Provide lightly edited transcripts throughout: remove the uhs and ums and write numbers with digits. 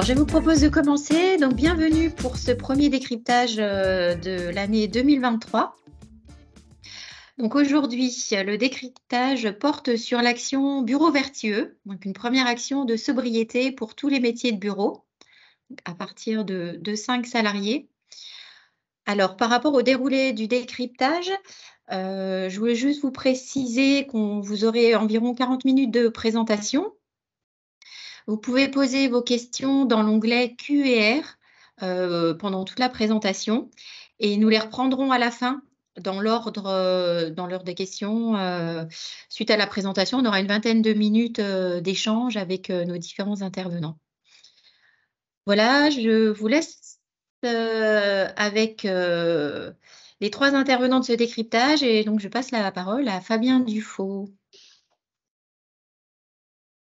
Je vous propose de commencer. Donc, bienvenue pour ce premier décryptage de l'année 2023. Donc, aujourd'hui, le décryptage porte sur l'action Bureau vertueux, donc une première action de sobriété pour tous les métiers de bureau, à partir de 5 salariés. Alors, par rapport au déroulé du décryptage, je voulais juste vous préciser qu'on vous aurez environ 40 minutes de présentation. Vous pouvez poser vos questions dans l'onglet Q&R pendant toute la présentation et nous les reprendrons à la fin dans l'ordre des questions. Suite à la présentation, on aura une vingtaine de minutes d'échange avec nos différents intervenants. Voilà, je vous laisse avec les 3 intervenants de ce décryptage et donc je passe la parole à Fabien Dufaux.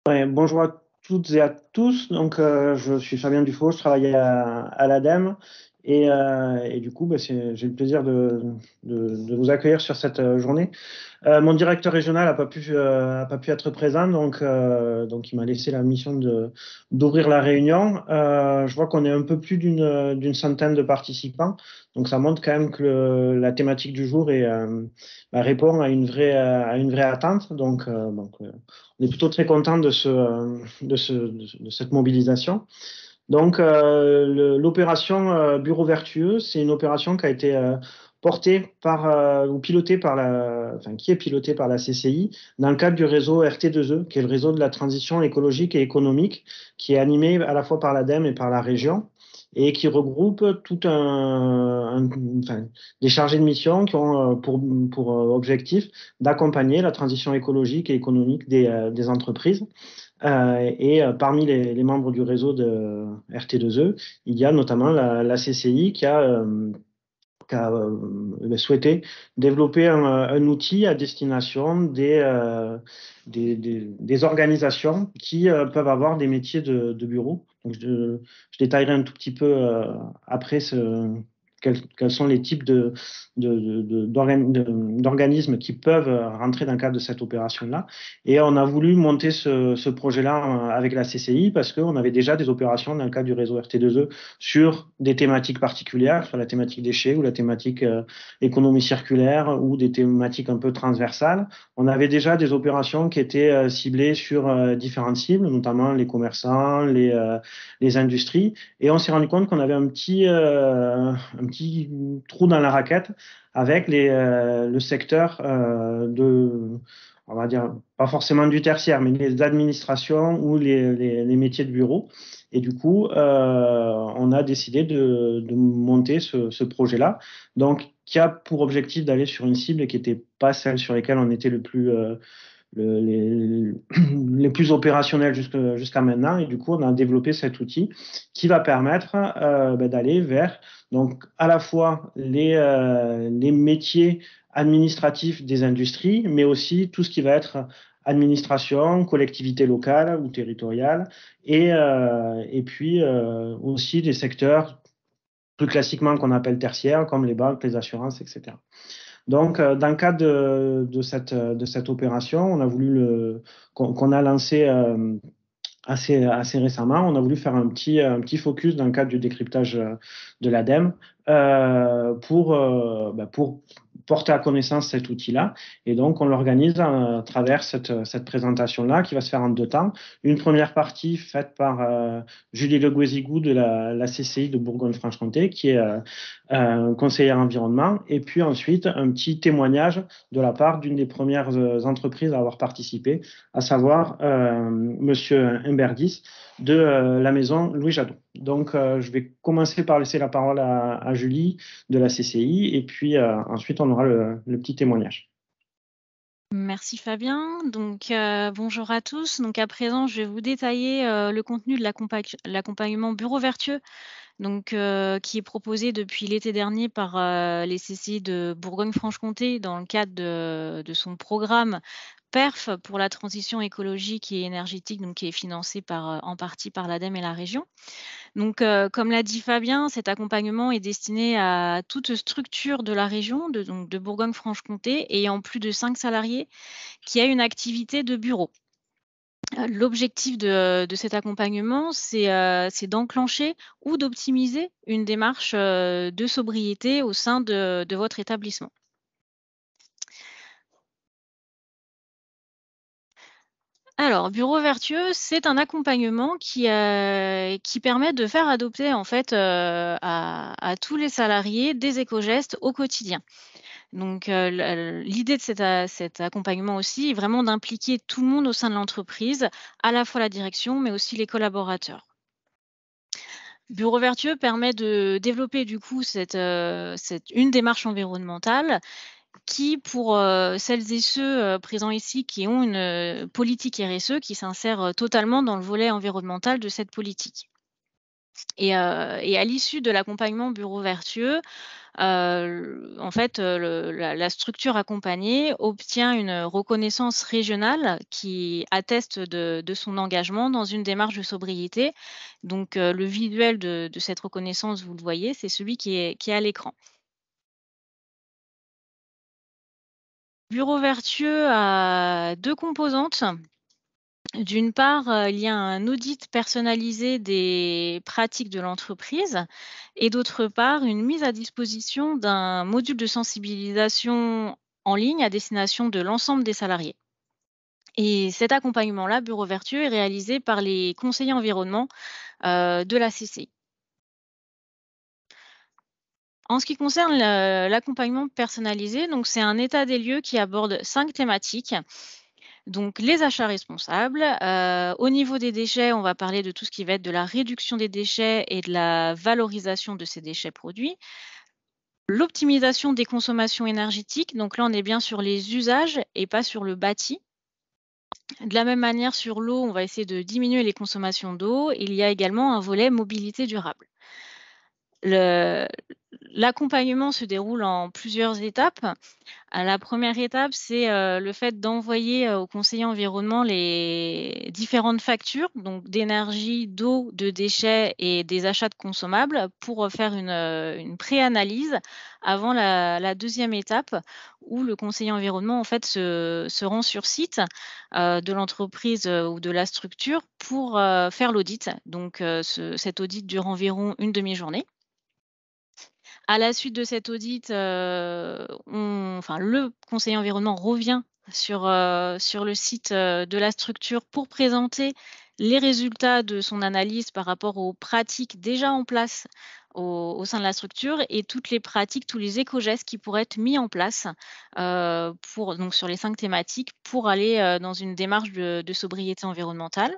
Ouais, bonjour à toutes et à tous. Donc, je suis Fabien Dufaux, je travaille à l'ADEME et du coup, j'ai le plaisir de vous accueillir sur cette journée. Mon directeur régional n'a pas pu être présent, donc il m'a laissé la mission d'ouvrir la réunion. Je vois qu'on est un peu plus d'une centaine de participants, donc ça montre quand même que la thématique du jour répond à une vraie attente. Donc, on est plutôt très content de cette mobilisation. Donc, l'opération Bureau vertueux, c'est une opération qui a été portée ou pilotée qui est pilotée par la CCI dans le cadre du réseau RT2E, qui est le réseau de la transition écologique et économique, qui est animé à la fois par l'ADEME et par la région, et qui regroupe des chargés de mission qui ont pour objectif d'accompagner la transition écologique et économique des entreprises. Parmi les membres du réseau de RT2E, il y a notamment la CCI qui a souhaité développer un outil à destination des organisations qui peuvent avoir des métiers de bureau. Donc, je détaillerai un tout petit peu après quels sont les types d'organismes qui peuvent rentrer dans le cadre de cette opération-là. Et on a voulu monter ce projet-là avec la CCI parce qu'on avait déjà des opérations dans le cadre du réseau RT2E sur des thématiques particulières, sur la thématique déchets ou la thématique économie circulaire ou des thématiques un peu transversales. On avait déjà des opérations qui étaient ciblées sur différentes cibles, notamment les commerçants, les industries. Et on s'est rendu compte qu'on avait un petit trou dans la raquette avec le secteur on va dire, pas forcément du tertiaire, mais les administrations ou les métiers de bureau. Et du coup, on a décidé de monter ce projet-là, donc qui a pour objectif d'aller sur une cible qui n'était pas celle sur laquelle on était les plus opérationnels jusqu'à maintenant. Et du coup, on a développé cet outil qui va permettre d'aller vers donc à la fois les métiers administratifs des industries, mais aussi tout ce qui va être administration, collectivité locale ou territoriale, et puis aussi des secteurs plus classiquement qu'on appelle tertiaires, comme les banques, les assurances, etc. Donc, dans le cadre de cette opération, on a voulu qu'on a lancé assez récemment, on a voulu faire un petit focus dans le cadre du décryptage de l'ADEME pour porter à connaissance cet outil-là. Et donc, on l'organise à travers cette présentation-là qui va se faire en 2 temps. Une première partie faite par Julie Le Guézigou de la CCI de Bourgogne-Franche-Comté, qui est conseillère environnement. Et puis ensuite, un petit témoignage de la part d'une des premières entreprises à avoir participé, à savoir Monsieur Imberdis de la maison Louis Jadot. Donc, je vais commencer par laisser la parole à Julie de la CCI et puis ensuite, on aura le petit témoignage. Merci Fabien. Donc, bonjour à tous. Donc, à présent, je vais vous détailler le contenu de l'accompagnement Bureau vertueux donc qui est proposé depuis l'été dernier par les CCI de Bourgogne-Franche-Comté dans le cadre de son programme PERF pour la transition écologique et énergétique, donc qui est financé en partie par l'ADEME et la région. Donc, comme l'a dit Fabien, cet accompagnement est destiné à toute structure de la région, donc de Bourgogne-Franche-Comté, ayant plus de 5 salariés, qui a une activité de bureau. L'objectif de cet accompagnement, c'est d'enclencher ou d'optimiser une démarche de sobriété au sein de votre établissement. Alors, Bureau vertueux, c'est un accompagnement qui permet de faire adopter en fait, à tous les salariés des éco-gestes au quotidien. Donc, l'idée de cet accompagnement aussi est vraiment d'impliquer tout le monde au sein de l'entreprise, à la fois la direction, mais aussi les collaborateurs. Bureau vertueux permet de développer du coup une démarche environnementale qui, pour celles et ceux présents ici qui ont une politique RSE, qui s'insère totalement dans le volet environnemental de cette politique. Et à l'issue de l'accompagnement Bureau vertueux, en fait, la structure accompagnée obtient une reconnaissance régionale qui atteste de son engagement dans une démarche de sobriété. Donc, le visuel de cette reconnaissance, vous le voyez, c'est celui qui est à l'écran. Bureau vertueux a 2 composantes. D'une part, il y a un audit personnalisé des pratiques de l'entreprise et d'autre part, une mise à disposition d'un module de sensibilisation en ligne à destination de l'ensemble des salariés. Et cet accompagnement-là, Bureau vertueux, est réalisé par les conseillers environnement, de la CCI. En ce qui concerne l'accompagnement personnalisé, donc c'est un état des lieux qui aborde 5 thématiques. Donc les achats responsables. Au niveau des déchets, on va parler de tout ce qui va être de la réduction des déchets et de la valorisation de ces déchets produits. L'optimisation des consommations énergétiques, donc là on est bien sur les usages et pas sur le bâti. De la même manière sur l'eau, on va essayer de diminuer les consommations d'eau. Il y a également un volet mobilité durable. L'accompagnement se déroule en plusieurs étapes. La première étape, c'est le fait d'envoyer aux conseillers environnement les différentes factures, donc d'énergie, d'eau, de déchets et des achats de consommables pour faire une pré-analyse avant la deuxième étape où le conseiller environnement en fait se rend sur site de l'entreprise ou de la structure pour faire l'audit. Donc cet audit dure environ une demi-journée. À la suite de cet audit, le conseiller environnement revient sur le site, de la structure pour présenter les résultats de son analyse par rapport aux pratiques déjà en place au sein de la structure et toutes les pratiques, tous les éco-gestes qui pourraient être mis en place, donc sur les 5 thématiques pour aller, dans une démarche de sobriété environnementale.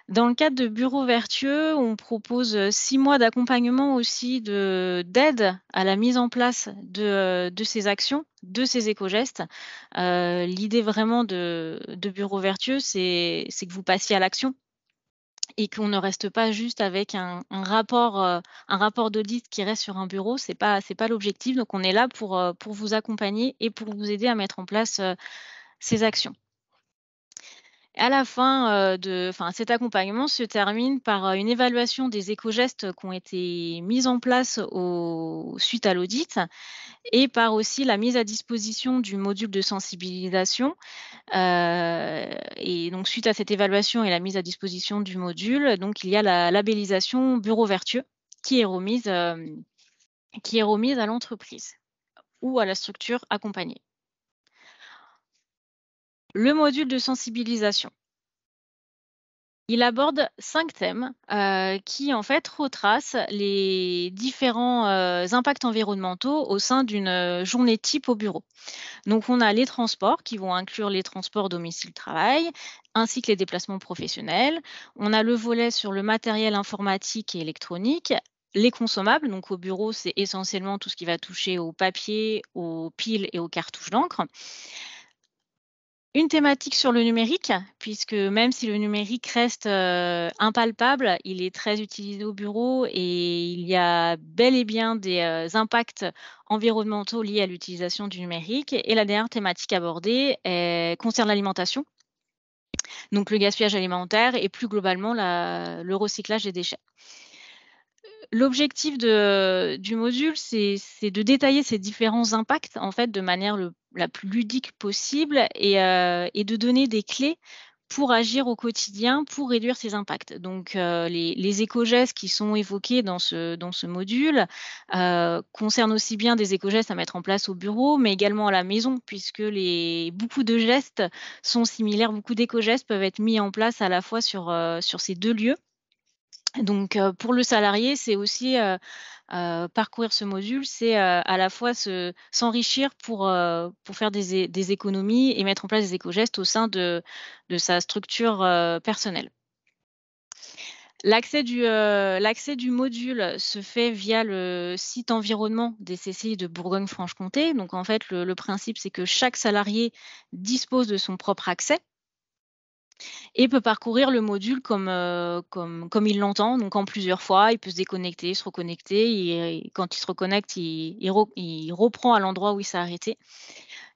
Dans le cadre de Bureau vertueux, on propose 6 mois d'accompagnement aussi d'aide à la mise en place de ces actions, de ces éco-gestes. L'idée vraiment de Bureau vertueux, c'est que vous passiez à l'action et qu'on ne reste pas juste avec un rapport d'audit qui reste sur un bureau. C'est pas l'objectif. Donc on est là pour vous accompagner et pour vous aider à mettre en place, ces actions. À la fin, cet accompagnement se termine par, une évaluation des éco-gestes qui ont été mis en place suite à l'audit et par aussi la mise à disposition du module de sensibilisation. Et donc suite à cette évaluation et la mise à disposition du module, donc il y a la labellisation Bureau vertueux qui est remise à l'entreprise ou à la structure accompagnée. Le module de sensibilisation. Il aborde 5 thèmes, qui en fait retracent les différents, impacts environnementaux au sein d'une, journée type au bureau. Donc on a les transports qui vont inclure les transports domicile-travail, ainsi que les déplacements professionnels. On a le volet sur le matériel informatique et électronique, les consommables, donc au bureau, c'est essentiellement tout ce qui va toucher au papier, aux piles et aux cartouches d'encre. Une thématique sur le numérique, puisque même si le numérique reste, impalpable, il est très utilisé au bureau et il y a bel et bien des, impacts environnementaux liés à l'utilisation du numérique. Et la dernière thématique abordée, concerne l'alimentation, donc le gaspillage alimentaire et plus globalement le recyclage des déchets. L'objectif du module, c'est de détailler ces différents impacts, en fait, de manière la plus ludique possible et de donner des clés pour agir au quotidien, pour réduire ces impacts. Donc, les éco-gestes qui sont évoqués dans ce module, concernent aussi bien des éco-gestes à mettre en place au bureau, mais également à la maison, puisque beaucoup de gestes sont similaires. Beaucoup d'éco-gestes peuvent être mis en place à la fois sur ces 2 lieux. Donc, pour le salarié, c'est aussi, parcourir ce module, c'est, à la fois s'enrichir pour faire des économies et mettre en place des éco-gestes au sein de sa structure, personnelle. L'accès du module se fait via le site environnement des CCI de Bourgogne-Franche-Comté. Donc en fait, le principe, c'est que chaque salarié dispose de son propre accès et peut parcourir le module comme il l'entend, donc en plusieurs fois. Il peut se déconnecter, se reconnecter et quand il se reconnecte, il reprend à l'endroit où il s'est arrêté.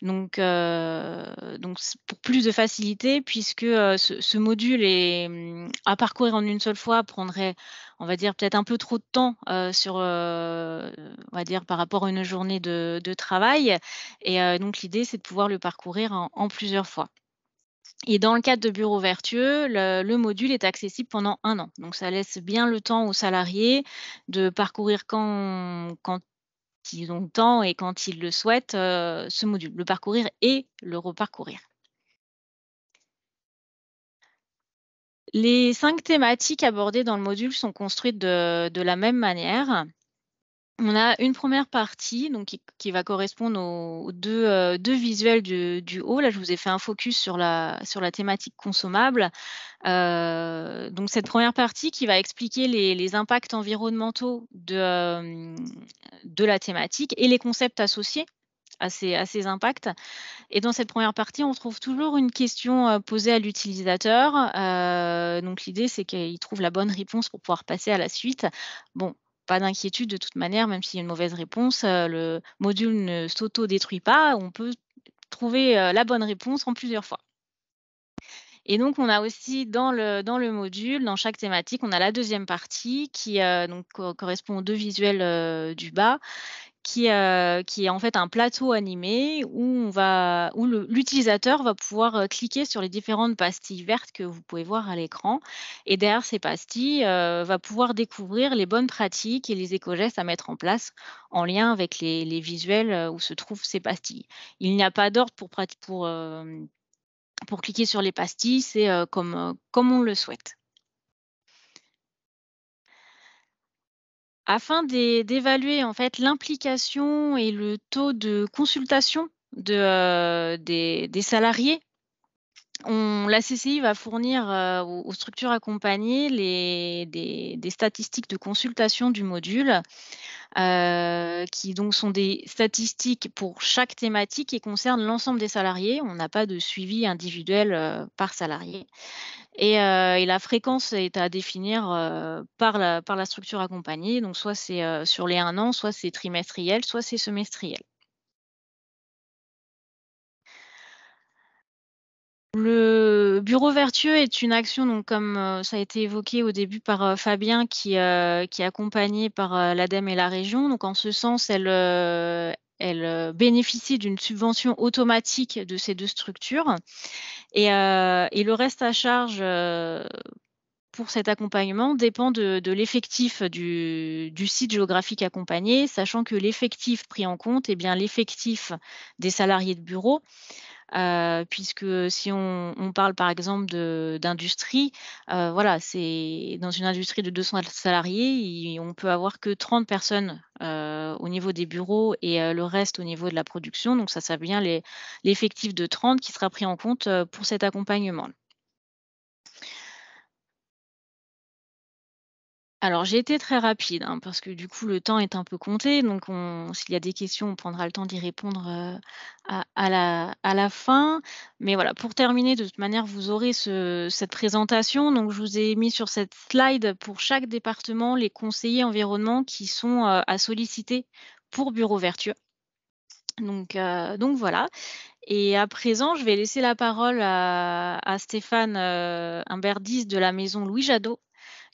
Donc pour plus de facilité puisque, ce module à parcourir en une seule fois prendrait, on va dire, peut-être un peu trop de temps, on va dire par rapport à une journée de travail et donc l'idée, c'est de pouvoir le parcourir en plusieurs fois. Et dans le cadre de bureaux vertueux, le module est accessible pendant 1 an. Donc ça laisse bien le temps aux salariés de parcourir quand ils ont le temps et quand ils le souhaitent, ce module, le parcourir et le reparcourir. Les 5 thématiques abordées dans le module sont construites de la même manière. On a une première partie donc qui va correspondre aux 2 visuels du haut. Là, je vous ai fait un focus sur la thématique consommable. Donc cette première partie qui va expliquer les impacts environnementaux de la thématique et les concepts associés à ces impacts. Et dans cette première partie, on trouve toujours une question, posée à l'utilisateur. Donc l'idée, c'est qu'il trouve la bonne réponse pour pouvoir passer à la suite. Bon, pas d'inquiétude de toute manière, même s'il y a une mauvaise réponse, le module ne s'auto-détruit pas. On peut trouver, la bonne réponse en plusieurs fois. Et donc on a aussi dans le module, dans chaque thématique, on a la deuxième partie qui, donc correspond aux 2 visuels, du bas, qui est en fait un plateau animé où l'utilisateur va pouvoir, cliquer sur les différentes pastilles vertes que vous pouvez voir à l'écran et derrière ces pastilles, va pouvoir découvrir les bonnes pratiques et les éco-gestes à mettre en place en lien avec les visuels, où se trouvent ces pastilles. Il n'y a pas d'ordre pour cliquer sur les pastilles, c'est, comme on le souhaite. Afin d'évaluer en fait l'implication et le taux de consultation des salariés, la CCI va fournir, aux structures accompagnées des statistiques de consultation du module, qui donc sont des statistiques pour chaque thématique et concernent l'ensemble des salariés. On n'a pas de suivi individuel, par salarié. Et la fréquence est à définir, par la structure accompagnée. Donc soit c'est, sur les 1 an, soit c'est trimestriel, soit c'est semestriel. Le bureau vertueux est une action donc comme, ça a été évoqué au début par, Fabien qui est accompagné par, l'ADEME et la région. Donc en ce sens, elle bénéficie d'une subvention automatique de ces 2 structures et le reste à charge, pour cet accompagnement dépend de l'effectif du site géographique accompagné, sachant que l'effectif pris en compte est bien l'effectif des salariés de bureau, puisque si on parle par exemple d'industrie, voilà, c'est dans une industrie de 200 salariés, on peut avoir que 30 personnes, au niveau des bureaux et le reste au niveau de la production. Donc ça bien l'effectif de 30 qui sera pris en compte, pour cet accompagnement. Alors, j'ai été très rapide, hein, parce que du coup, le temps est un peu compté. Donc, s'il y a des questions, on prendra le temps d'y répondre à la fin. Mais voilà, pour terminer, de toute manière, vous aurez cette présentation. Donc, je vous ai mis sur cette slide pour chaque département les conseillers environnement qui sont à solliciter pour Bureau Vertueux. Donc voilà. Et à présent, je vais laisser la parole à Stéphane Humberdis de la maison Louis Jadot,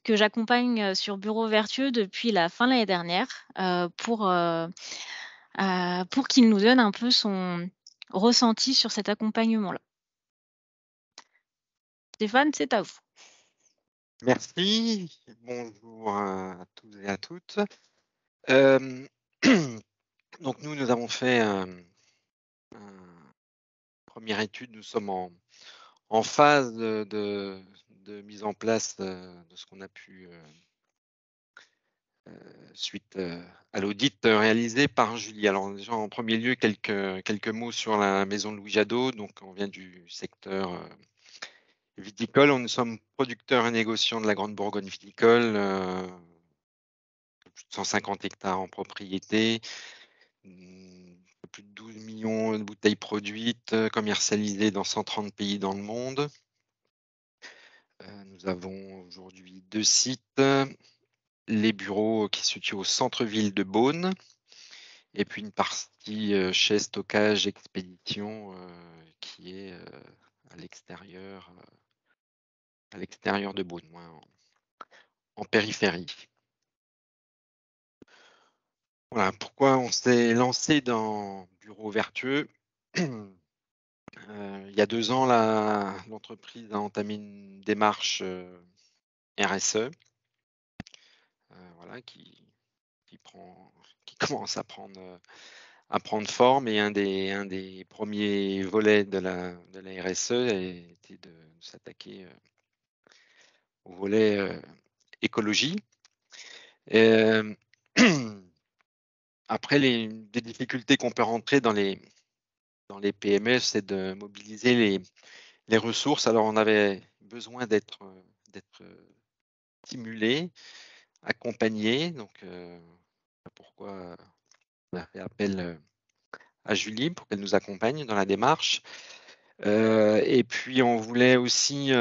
que j'accompagne sur Bureau Vertueux depuis la fin de l'année dernière, pour qu'il nous donne un peu son ressenti sur cet accompagnement-là. Stéphane, c'est à vous. Merci. Bonjour à tous et à toutes. Donc nous avons fait une première étude. Nous sommes en phase de mise en place de ce qu'on a pu suite à l'audit réalisé par Julie. Alors déjà en premier lieu quelques mots sur la maison de Louis Jadot. Donc on vient du secteur viticole. Nous sommes producteurs et négociants de la Grande Bourgogne viticole. Plus de 150 hectares en propriété, plus de 12 millions de bouteilles produites, commercialisées dans 130 pays dans le monde. Nous avons aujourd'hui 2 sites, les bureaux qui se situent au centre-ville de Beaune, et puis une partie chez stockage expédition qui est à l'extérieur de Beaune, en périphérie. Voilà pourquoi on s'est lancé dans Bureau Vertueux. Il y a 2 ans, l'entreprise a entamé une démarche RSE, voilà, qui commence à prendre forme, et un des premiers volets de la RSE a été de s'attaquer au volet écologie. Après, des difficultés qu'on peut rentrer dans les PME, c'est de mobiliser les ressources. Alors, on avait besoin d'être stimulé, accompagné. Donc, pourquoi on a fait appel à Julie pour qu'elle nous accompagne dans la démarche. Et puis, on voulait aussi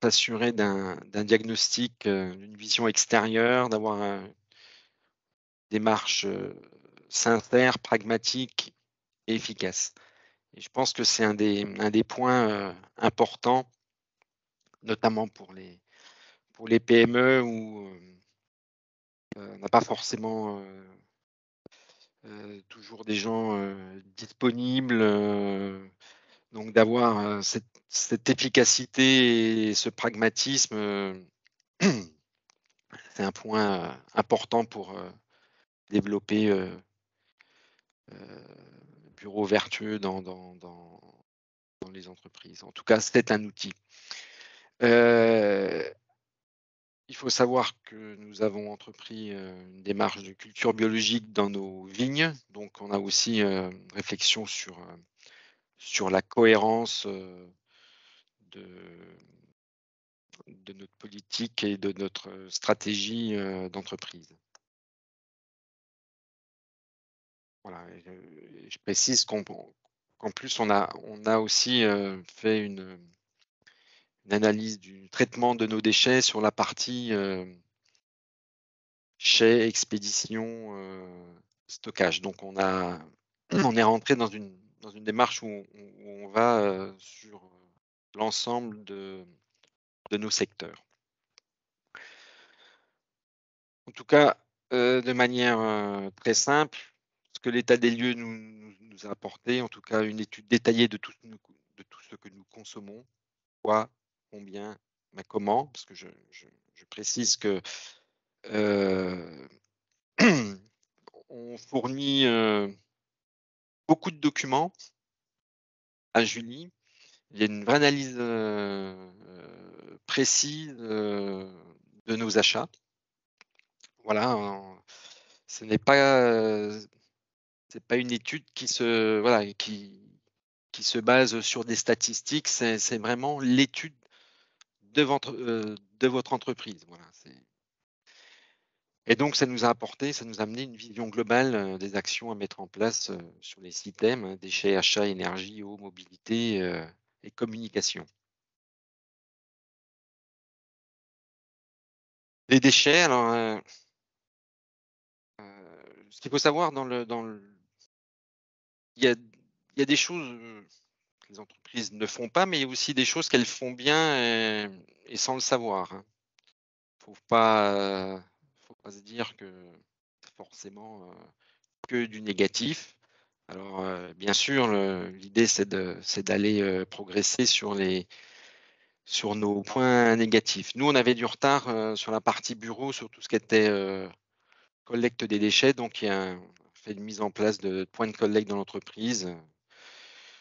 s'assurer d'un diagnostic, d'une vision extérieure, d'avoir une démarche sincère, pragmatique et efficace. Et je pense que c'est un des points importants, notamment pour les PME où on n'a pas forcément toujours des gens disponibles. Donc d'avoir cette efficacité et ce pragmatisme, c'est un point important pour développer Bureau Vertueux dans les entreprises. En tout cas, c'est un outil. Il faut savoir que nous avons entrepris une démarche de culture biologique dans nos vignes. Donc, on a aussi une réflexion sur la cohérence de notre politique et de notre stratégie d'entreprise. Voilà. Je précise qu'en plus, on a aussi fait une analyse du traitement de nos déchets sur la partie chai, expédition, stockage. Donc, on est rentré dans une démarche où on va sur l'ensemble de nos secteurs. En tout cas, de manière très simple, ce que l'état des lieux nous a apporté, en tout cas une étude détaillée de tout ce que nous consommons, quoi, combien, mais comment, parce que je précise que on fournit beaucoup de documents à Julie. Il y a une vraie analyse précise de nos achats. Voilà, ce n'est pas c'est pas une étude qui se base sur des statistiques. C'est vraiment l'étude de votre entreprise. Voilà, et donc, ça nous a amené une vision globale des actions à mettre en place sur les systèmes, hein, déchets, achats, énergie, eau, mobilité et communication. Les déchets, alors, ce qu'il faut savoir il y a des choses que les entreprises ne font pas, mais il y a aussi des choses qu'elles font bien et sans le savoir, hein. Faut pas se dire que c'est forcément que du négatif. Alors, bien sûr, l'idée, c'est d'aller progresser sur nos points négatifs. Nous, on avait du retard sur la partie bureau, sur tout ce qui était collecte des déchets. Donc, on fait une mise en place de points de collecte dans l'entreprise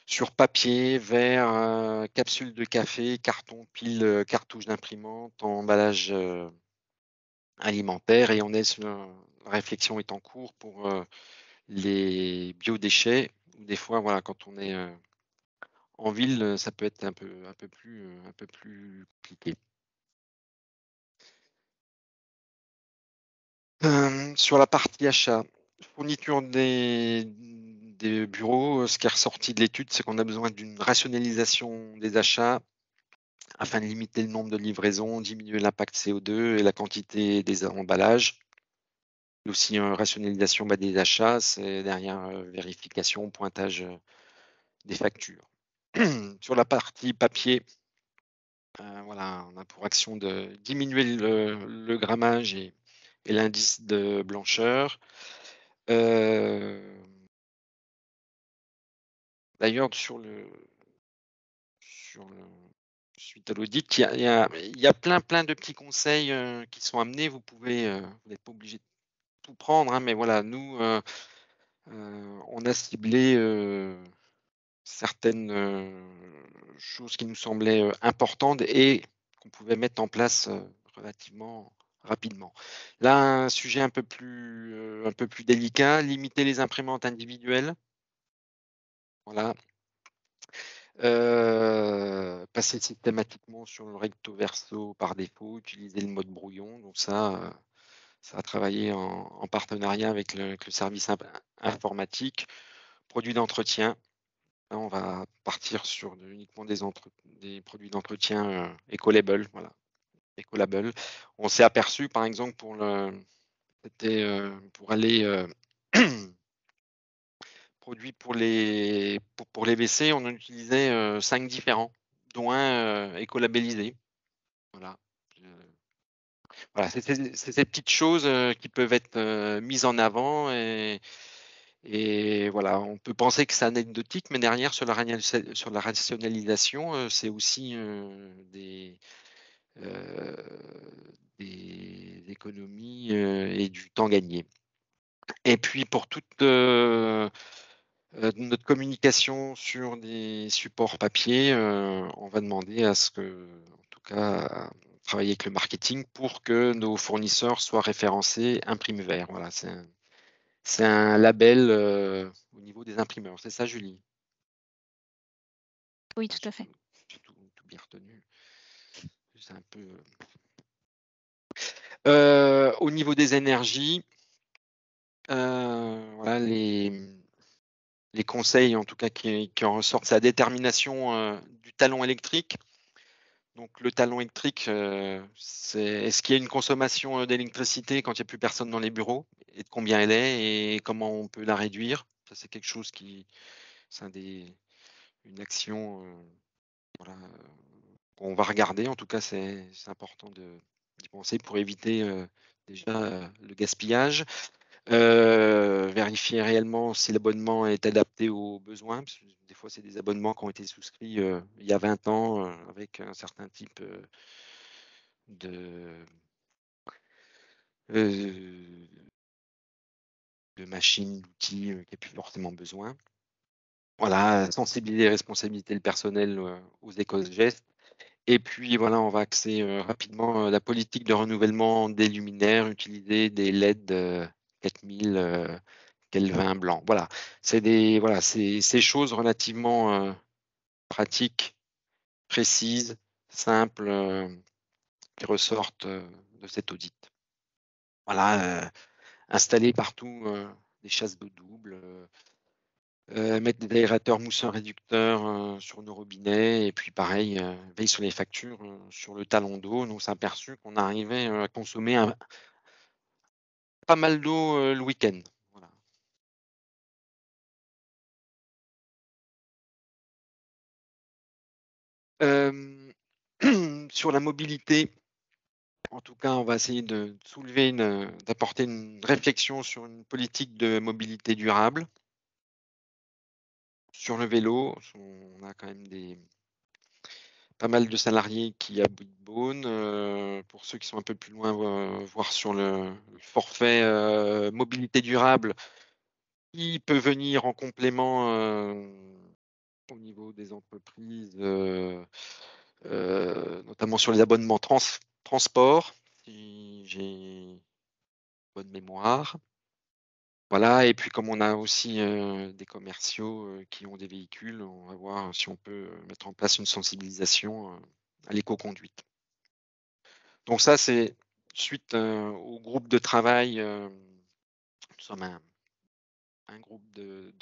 sur papier, verre, capsules de café, carton, piles, cartouches d'imprimante, emballage alimentaire. Et la réflexion est en cours pour les biodéchets. Des fois, voilà, quand on est en ville, ça peut être un peu plus compliqué. Sur la partie achat, fourniture des bureaux, ce qui est ressorti de l'étude, c'est qu'on a besoin d'une rationalisation des achats afin de limiter le nombre de livraisons, diminuer l'impact CO2 et la quantité des emballages. Aussi, rationalisation des achats, c'est derrière vérification, pointage des factures. Sur la partie papier, voilà, on a pour action de diminuer le grammage et l'indice de blancheur. D'ailleurs, suite à l'audit, il y a plein de petits conseils qui sont amenés. Vous n'êtes pas obligé de tout prendre, hein, mais voilà, nous, on a ciblé certaines choses qui nous semblaient importantes et qu'on pouvait mettre en place relativement rapidement. Là, un sujet un peu plus délicat, limiter les imprimantes individuelles. Voilà. Passer systématiquement sur le recto verso par défaut, utiliser le mode brouillon. Donc ça a travaillé en partenariat avec le service informatique. Produits d'entretien. Là, on va partir sur uniquement des produits d'entretien écolabel. Voilà. Écolabel. On s'est aperçu, par exemple, pour aller produits pour les WC, on en utilisait 5 différents, dont un écolabellisé. Voilà. Voilà, c'est ces petites choses qui peuvent être mises en avant et voilà, on peut penser que c'est anecdotique, mais derrière, sur la rationalisation, c'est aussi des économies et du temps gagné. Et puis, pour toute notre communication sur des supports papier, on va demander à ce que, en tout cas, travailler avec le marketing pour que nos fournisseurs soient référencés Imprime Vert. Voilà, c'est un label au niveau des imprimeurs. C'est ça, Julie? Oui, tout à fait. J'ai tout bien retenu. C'est un peu. Au niveau des énergies, voilà, les conseils, en tout cas, qui en ressortent, c'est la détermination du talon électrique. Donc, le talon électrique, est-ce qu'il y a une consommation d'électricité quand il n'y a plus personne dans les bureaux et de combien elle est et comment on peut la réduire? Ça, c'est quelque chose une action voilà, qu'on va regarder. En tout cas, c'est important d'y penser pour éviter déjà le gaspillage. Vérifier réellement si l'abonnement est adapté aux besoins. Parce que des fois, c'est des abonnements qui ont été souscrits il y a 20 ans avec un certain type de machines, d'outils qui n'a plus forcément besoin. Voilà, sensibiliser et responsabiliser le personnel aux éco-gestes. Et puis, voilà, on va axer rapidement la politique de renouvellement des luminaires, utiliser des LED 4000 Kelvin blanc. Voilà, c'est ces choses relativement pratiques, précises, simples qui ressortent de cet audit. Voilà, installer partout des chasses d'eau doubles, mettre des aérateurs mousseurs réducteurs sur nos robinets, et puis pareil, veille sur les factures sur le talon d'eau. On s'est aperçu qu'on arrivait à consommer pas mal d'eau le week-end. Voilà. Sur la mobilité, en tout cas, on va essayer de soulever, d'apporter une réflexion sur une politique de mobilité durable. Sur le vélo, on a quand même pas mal de salariés qui habitent Beaune. Pour ceux qui sont un peu plus loin, voir sur le forfait mobilité durable, qui peut venir en complément au niveau des entreprises, notamment sur les abonnements transport, si j'ai bonne mémoire. Voilà, et puis comme on a aussi des commerciaux qui ont des véhicules, on va voir si on peut mettre en place une sensibilisation à l'éco-conduite. Donc ça, c'est suite au groupe de travail. Nous sommes un groupe de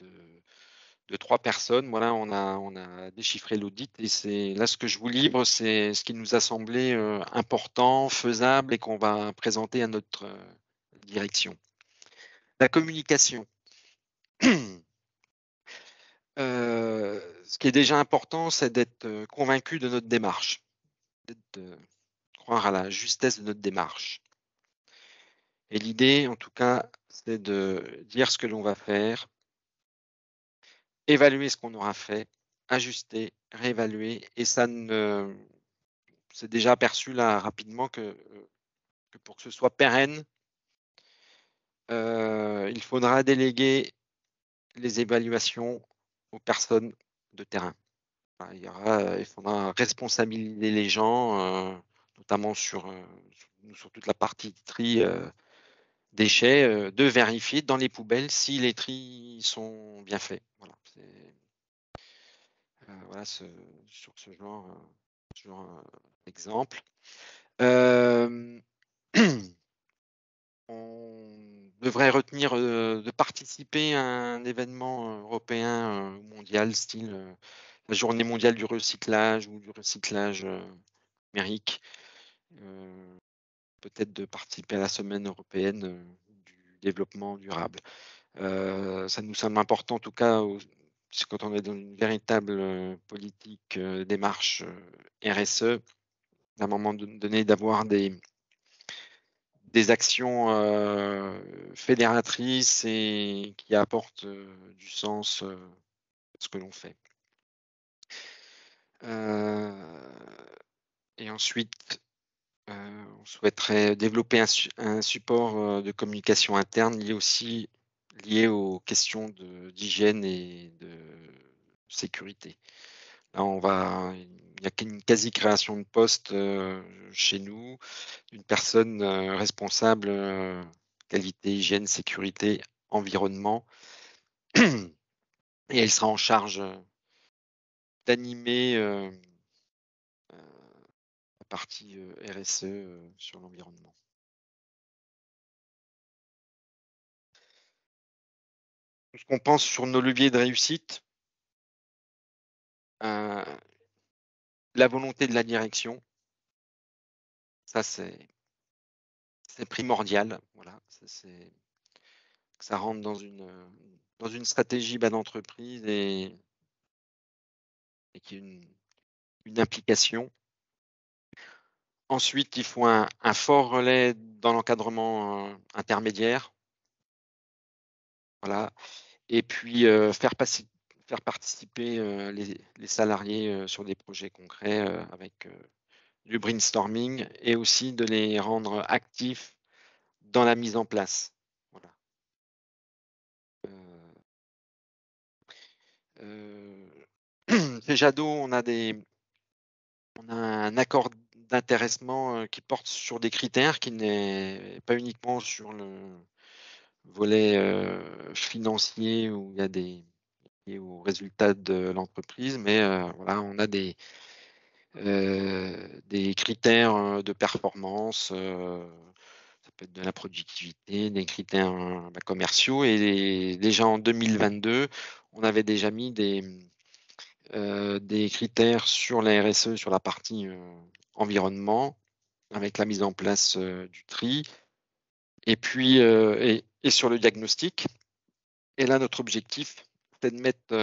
3 personnes. Voilà, on a déchiffré l'audit, et c'est là ce que je vous livre, c'est ce qui nous a semblé important, faisable, et qu'on va présenter à notre direction. La communication. Ce qui est déjà important, c'est d'être convaincu de notre démarche, de croire à la justesse de notre démarche. Et l'idée, en tout cas, c'est de dire ce que l'on va faire, évaluer ce qu'on aura fait, ajuster, réévaluer, et ça c'est déjà aperçu là rapidement que pour que ce soit pérenne, il faudra déléguer les évaluations aux personnes de terrain. Il faudra responsabiliser les gens, notamment sur toute la partie tri déchets, de vérifier dans les poubelles si les tris sont bien faits. Voilà, voilà sur ce genre d'exemple. On devrait retenir de participer à un événement européen ou mondial, style la journée mondiale du recyclage ou du recyclage numérique. Peut-être de participer à la semaine européenne du développement durable. Ça nous semble important, en tout cas, quand on est dans une véritable politique démarche RSE, à un moment donné, d'avoir des actions fédératrices et qui apportent du sens à ce que l'on fait. Et ensuite, on souhaiterait développer un support de communication interne lié aux questions d'hygiène et de sécurité. Là, il y a une quasi-création de poste chez nous, une personne responsable qualité, hygiène, sécurité, environnement. Et elle sera en charge d'animer la partie RSE sur l'environnement. Ce qu'on pense sur nos leviers de réussite, la volonté de la direction, ça c'est primordial. Voilà, ça rentre dans une stratégie d'entreprise et qui est une implication. Ensuite, il faut un fort relais dans l'encadrement intermédiaire. Voilà. Et puis faire participer les salariés sur des projets concrets avec du brainstorming, et aussi de les rendre actifs dans la mise en place. Voilà. Chez Jadot, on a un accord d'intéressement qui porte sur des critères, qui n'est pas uniquement sur le volet financier où il y a liés aux résultats de l'entreprise, mais voilà, on a des des critères de performance, ça peut être de la productivité, des critères commerciaux. Et déjà en 2022, on avait déjà mis des critères sur la RSE, sur la partie environnement, avec la mise en place du tri, et puis et sur le diagnostic. Et là, notre objectif, c'est de mettre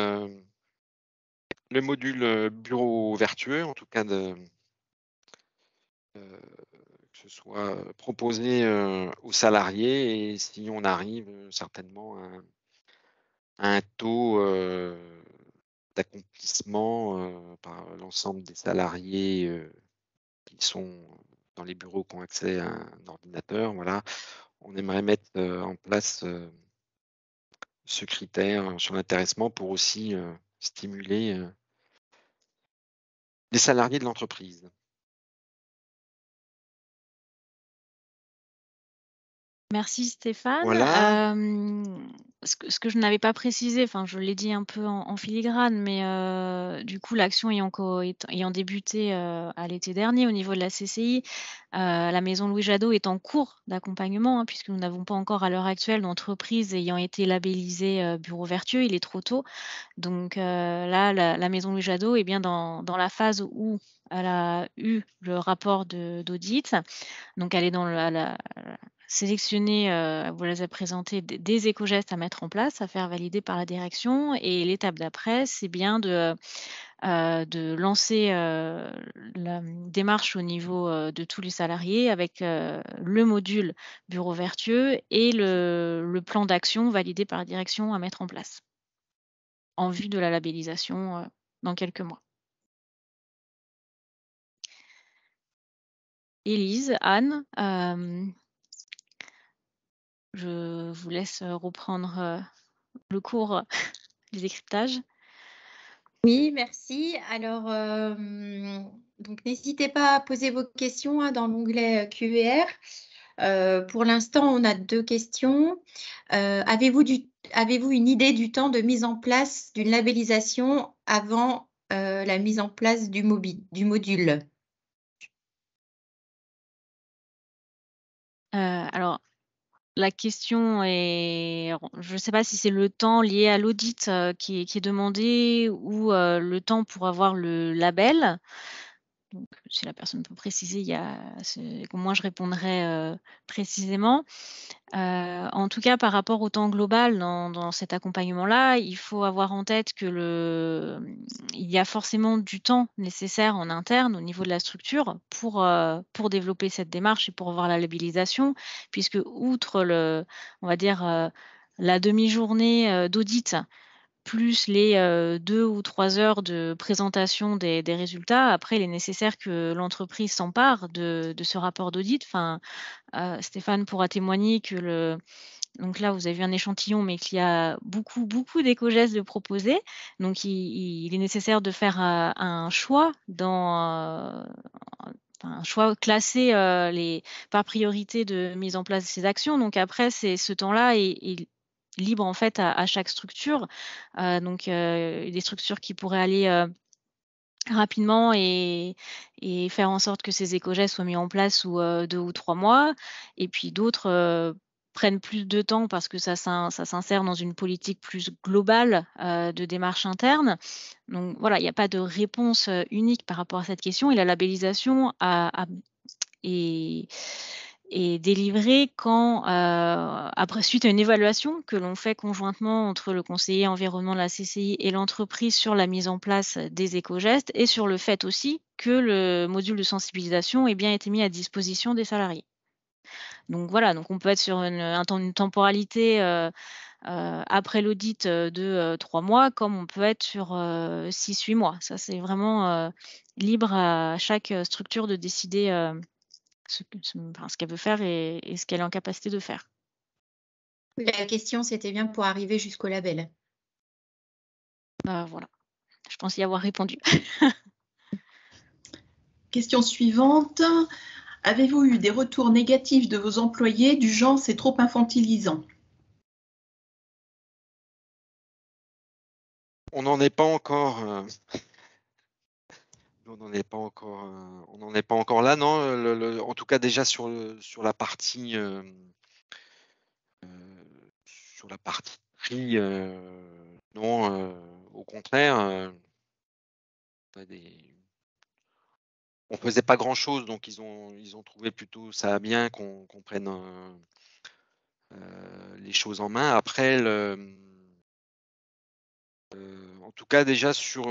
le module bureau vertueux, en tout cas que ce soit proposé aux salariés, et si on arrive certainement à un taux d'accomplissement par l'ensemble des salariés qui sont dans les bureaux qui ont accès à un ordinateur, voilà, on aimerait mettre en place ce critère sur l'intéressement pour aussi stimuler les salariés de l'entreprise. Merci Stéphane. Voilà. Ce que je n'avais pas précisé, enfin je l'ai dit un peu en filigrane, mais du coup l'action ayant débuté à l'été dernier au niveau de la CCI, la maison Louis Jadot est en cours d'accompagnement, hein, puisque nous n'avons pas encore à l'heure actuelle d'entreprise ayant été labellisée bureau vertueux, il est trop tôt. Donc là, la maison Louis Jadot est bien dans la phase où elle a eu le rapport d'audit. Donc elle est dans sélectionner, vous les a présentés des éco-gestes à mettre en place, à faire valider par la direction, et l'étape d'après, c'est bien de lancer la démarche au niveau de tous les salariés avec le module bureau vertueux et le plan d'action validé par la direction à mettre en place, en vue de la labellisation dans quelques mois. Élise, Anne, je vous laisse reprendre le cours du décryptage. Oui, merci. Alors, donc n'hésitez pas à poser vos questions dans l'onglet Q&R. Pour l'instant, on a 2 questions. Avez-vous une idée du temps de mise en place d'une labellisation avant la mise en place du module? Alors, la question est, je ne sais pas si c'est le temps lié à l'audit qui est demandé, ou le temps pour avoir le label. Donc, si la personne peut préciser, moi je répondrai précisément. En tout cas, par rapport au temps global dans cet accompagnement-là, il faut avoir en tête que il y a forcément du temps nécessaire en interne au niveau de la structure pour développer cette démarche et pour avoir la labellisation, puisque outre on va dire, la demi-journée d'audit, plus les 2 ou 3 heures de présentation des résultats, après il est nécessaire que l'entreprise s'empare de ce rapport d'audit. Enfin, Stéphane pourra témoigner que donc là, vous avez vu un échantillon, mais qu'il y a beaucoup, beaucoup d'éco-gestes de proposés. Donc il est nécessaire de faire un choix un choix classé par priorité de mise en place de ces actions. Donc après, ce temps-là est libre en fait à chaque structure. Donc des structures qui pourraient aller rapidement et faire en sorte que ces éco-gestes soient mis en place sous 2 ou 3 mois, et puis d'autres prennent plus de temps parce que ça s'insère dans une politique plus globale de démarche interne. Donc voilà, il n'y a pas de réponse unique par rapport à cette question, et la labellisation est délivrée quand, après, suite à une évaluation que l'on fait conjointement entre le conseiller environnement de la CCI et l'entreprise sur la mise en place des éco-gestes, et sur le fait aussi que le module de sensibilisation ait bien été mis à disposition des salariés. Donc voilà, donc on peut être sur une temporalité après l'audit de 3 mois, comme on peut être sur 6-8 mois. Ça, c'est vraiment libre à chaque structure de décider ce qu'elle veut faire et ce qu'elle est en capacité de faire. La question, c'était bien pour arriver jusqu'au label. Voilà, je pense y avoir répondu. Question suivante. Avez-vous eu des retours négatifs de vos employés du genre c'est trop infantilisant? On n'en est pas encore On n'en est pas encore là, non. En tout cas, déjà sur la partie tri, non. Au contraire, on faisait pas grand chose, donc ils ont trouvé plutôt ça bien qu'on prenne les choses en main. Après, en tout cas déjà sur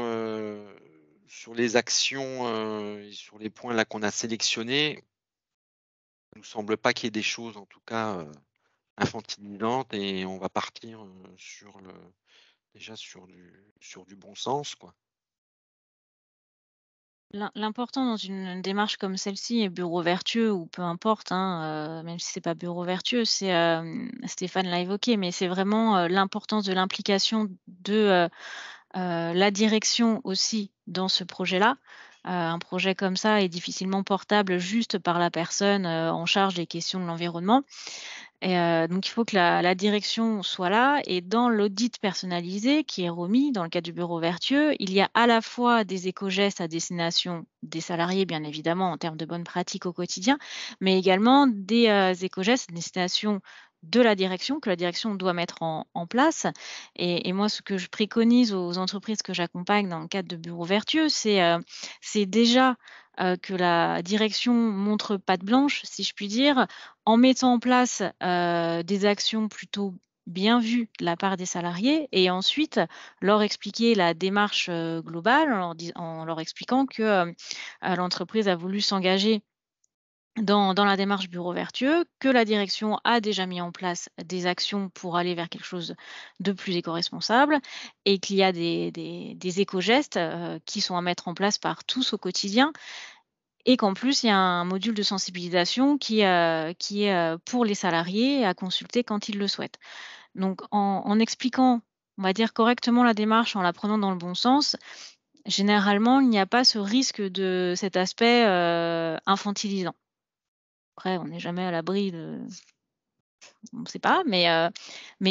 les actions et sur les points là qu'on a sélectionnés, il nous semble pas qu'il y ait des choses en tout cas infantilisantes, et on va partir déjà sur du bon sens, quoi. L'important dans une démarche comme celle-ci, et bureau vertueux ou peu importe, hein, même si c'est pas bureau vertueux, c'est, Stéphane l'a évoqué, mais c'est vraiment, l'importance de l'implication de, la direction aussi dans ce projet-là. Un projet comme ça est difficilement portable juste par la personne, en charge des questions de l'environnement. Et donc il faut que la direction soit là, et dans l'audit personnalisé qui est remis dans le cadre du bureau vertueux, il y a à la fois des éco-gestes à destination des salariés, bien évidemment, en termes de bonnes pratiques au quotidien, mais également des éco-gestes à destination de la direction, que la direction doit mettre en place. Et moi, ce que je préconise aux entreprises que j'accompagne dans le cadre de bureau vertueux, c'est déjà que la direction montre patte blanche, si je puis dire, en mettant en place, des actions plutôt bien vues de la part des salariés, et ensuite leur expliquer la démarche, globale, en leur expliquant que, l'entreprise a voulu s'engager dans la démarche bureau vertueux, que la direction a déjà mis en place des actions pour aller vers quelque chose de plus éco-responsable, et qu'il y a des éco-gestes, qui sont à mettre en place par tous au quotidien, et qu'en plus, il y a un module de sensibilisation qui est, pour les salariés, à consulter quand ils le souhaitent. Donc en expliquant, on va dire, correctement la démarche, en la prenant dans le bon sens, généralement, il n'y a pas ce risque de cet aspect, infantilisant. Après, on n'est jamais à l'abri on ne sait pas, mais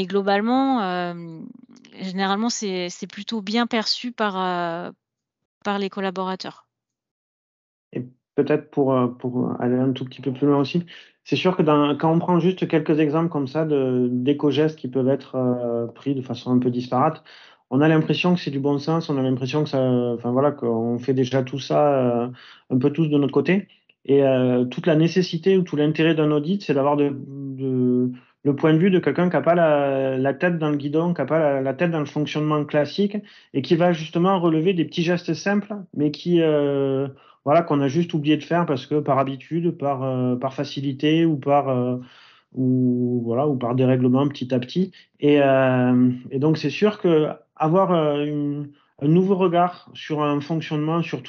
globalement, généralement, c'est plutôt bien perçu par les collaborateurs. Et peut-être pour aller un tout petit peu plus loin aussi, c'est sûr que quand on prend juste quelques exemples comme ça d'éco-gestes qui peuvent être pris de façon un peu disparate, on a l'impression que c'est du bon sens, on a l'impression que enfin voilà, qu'on fait déjà tout ça un peu tous de notre côté. Et toute la nécessité ou tout l'intérêt d'un audit, c'est d'avoir le point de vue de quelqu'un qui n'a pas la tête dans le guidon, qui n'a pas la tête dans le fonctionnement classique, et qui va justement relever des petits gestes simples, mais qui voilà, qu'on a juste oublié de faire parce que par habitude, par facilité ou ou par dérèglement petit à petit. Et donc c'est sûr que avoir un nouveau regard sur un fonctionnement, sur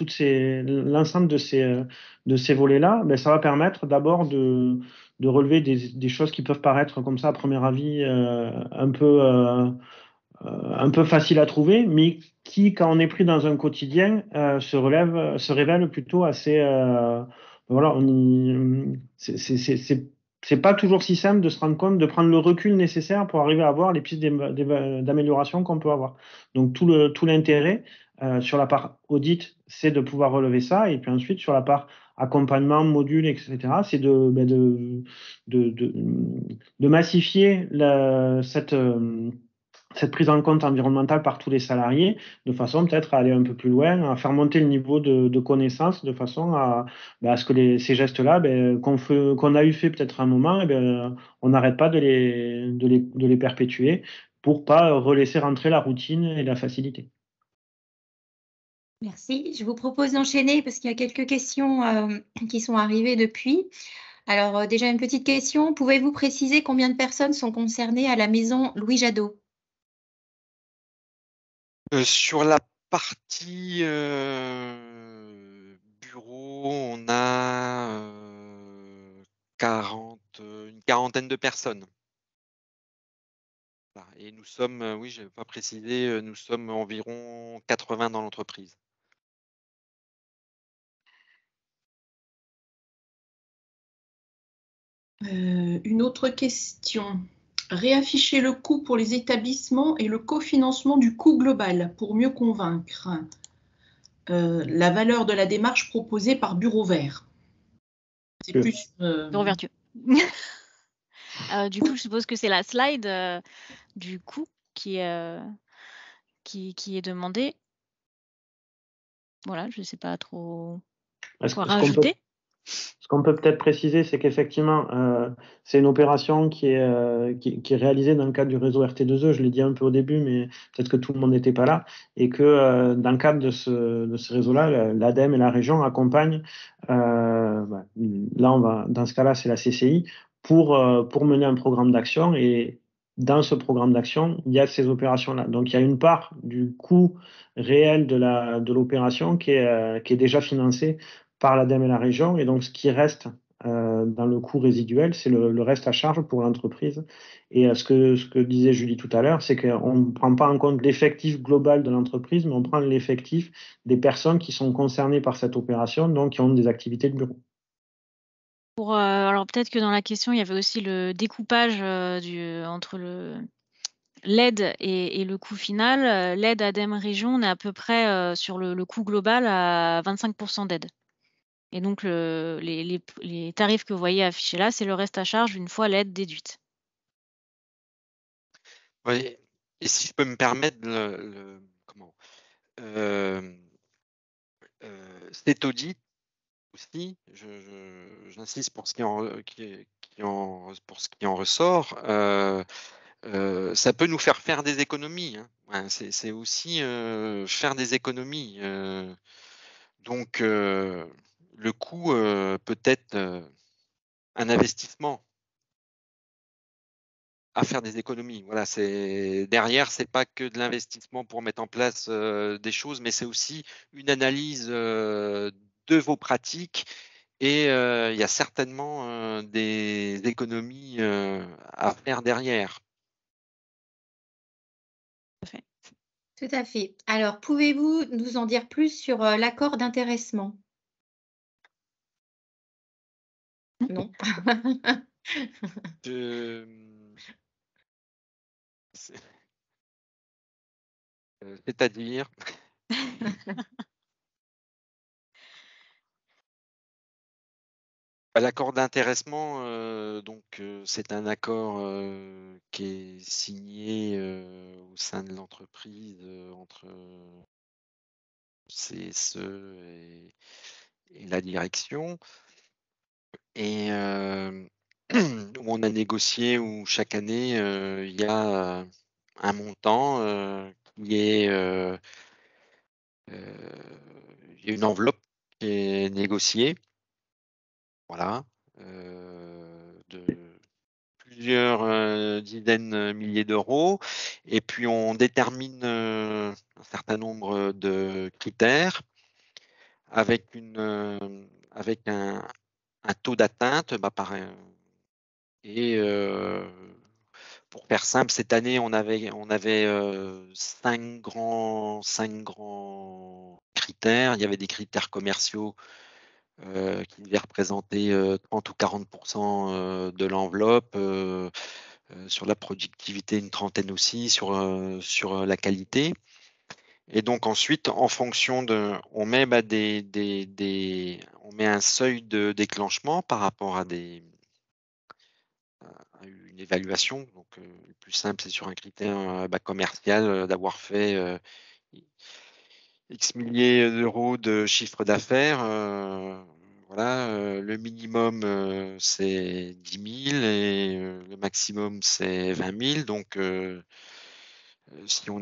l'ensemble de ces volets-là, ben, ça va permettre d'abord de relever des choses qui peuvent paraître comme ça à premier avis un peu facile à trouver, mais qui, quand on est pris dans un quotidien, se révèle plutôt assez. Voilà, c'est pas toujours si simple de se rendre compte, de prendre le recul nécessaire pour arriver à voir les pistes d'amélioration qu'on peut avoir. Donc tout l'intérêt sur la part audit, c'est de pouvoir relever ça, et puis ensuite sur la part accompagnement, module, etc., c'est de massifier cette prise en compte environnementale par tous les salariés, de façon peut-être à aller un peu plus loin, à faire monter le niveau de connaissance, de façon à ce que ces gestes-là, qu'on a eu fait peut-être un moment, on n'arrête pas de les perpétuer pour pas relaisser rentrer la routine et la facilité. Merci. Je vous propose d'enchaîner parce qu'il y a quelques questions qui sont arrivées depuis. Alors déjà une petite question, pouvez-vous préciser combien de personnes sont concernées à la maison Louis Jadot ? Sur la partie bureau, on a une quarantaine de personnes. Voilà. Et nous sommes, oui, je n'avais pas précisé, nous sommes environ 80 dans l'entreprise. Une autre question. Réafficher le coût pour les établissements et le cofinancement du coût global pour mieux convaincre. la valeur de la démarche proposée par Bureau Vert. C'est plus... Bureau vertueux. Du coup, je suppose que c'est la slide du coût qui est demandée. Voilà, je ne sais pas trop quoi rajouter. Ce qu'on peut peut-être préciser, c'est qu'effectivement, c'est une opération qui est réalisée dans le cadre du réseau RT2E. Je l'ai dit un peu au début, mais peut-être que tout le monde n'était pas là. Et que dans le cadre de ce réseau-là, l'ADEME et la région accompagnent, dans ce cas-là, c'est la CCI, pour mener un programme d'action. Et dans ce programme d'action, il y a ces opérations-là. Donc, il y a une part du coût réel de l'opération qui est déjà financée par l'ADEME et la région. Et donc, ce qui reste dans le coût résiduel, c'est le reste à charge pour l'entreprise. Et ce que disait Julie tout à l'heure, c'est qu'on ne prend pas en compte l'effectif global de l'entreprise, mais on prend l'effectif des personnes qui sont concernées par cette opération, donc qui ont des activités de bureau. Alors peut-être que dans la question, il y avait aussi le découpage entre l'aide et le coût final. L'aide ADEME Région, on est à peu près sur le coût global à 25% d'aide. Et donc, les tarifs que vous voyez affichés là, c'est le reste à charge une fois l'aide déduite. Oui, et si je peux me permettre, cet audit aussi, j'insiste pour ce pour ce qui en ressort, ça peut nous faire des économies. Hein. C'est aussi faire des économies. Donc, le coût peut être un investissement à faire des économies. Voilà, derrière, c'est pas que de l'investissement pour mettre en place des choses, mais c'est aussi une analyse de vos pratiques. Et il y a certainement des économies à faire derrière. Tout à fait. Alors, pouvez-vous nous en dire plus sur l'accord d'intéressement? Non. C'est-à-dire l'accord d'intéressement, c'est un accord qui est signé au sein de l'entreprise entre CSE et la direction, et où on a négocié, où chaque année il y a un montant qui est il y a une enveloppe qui est négociée, voilà, de plusieurs dizaines milliers d'euros, et puis on détermine un certain nombre de critères avec un taux d'atteinte, et pour faire simple, cette année on avait 5 grands critères. Il y avait des critères commerciaux qui devaient représenter 30 ou 40% de l'enveloppe, sur la productivité une trentaine aussi, sur la qualité. Et donc ensuite, en fonction on met on met un seuil de déclenchement par rapport à une évaluation. Donc le plus simple, c'est sur un critère commercial, d'avoir fait X milliers d'euros de chiffre d'affaires. Voilà, le minimum c'est 10 000 et le maximum c'est 20 000. Donc si on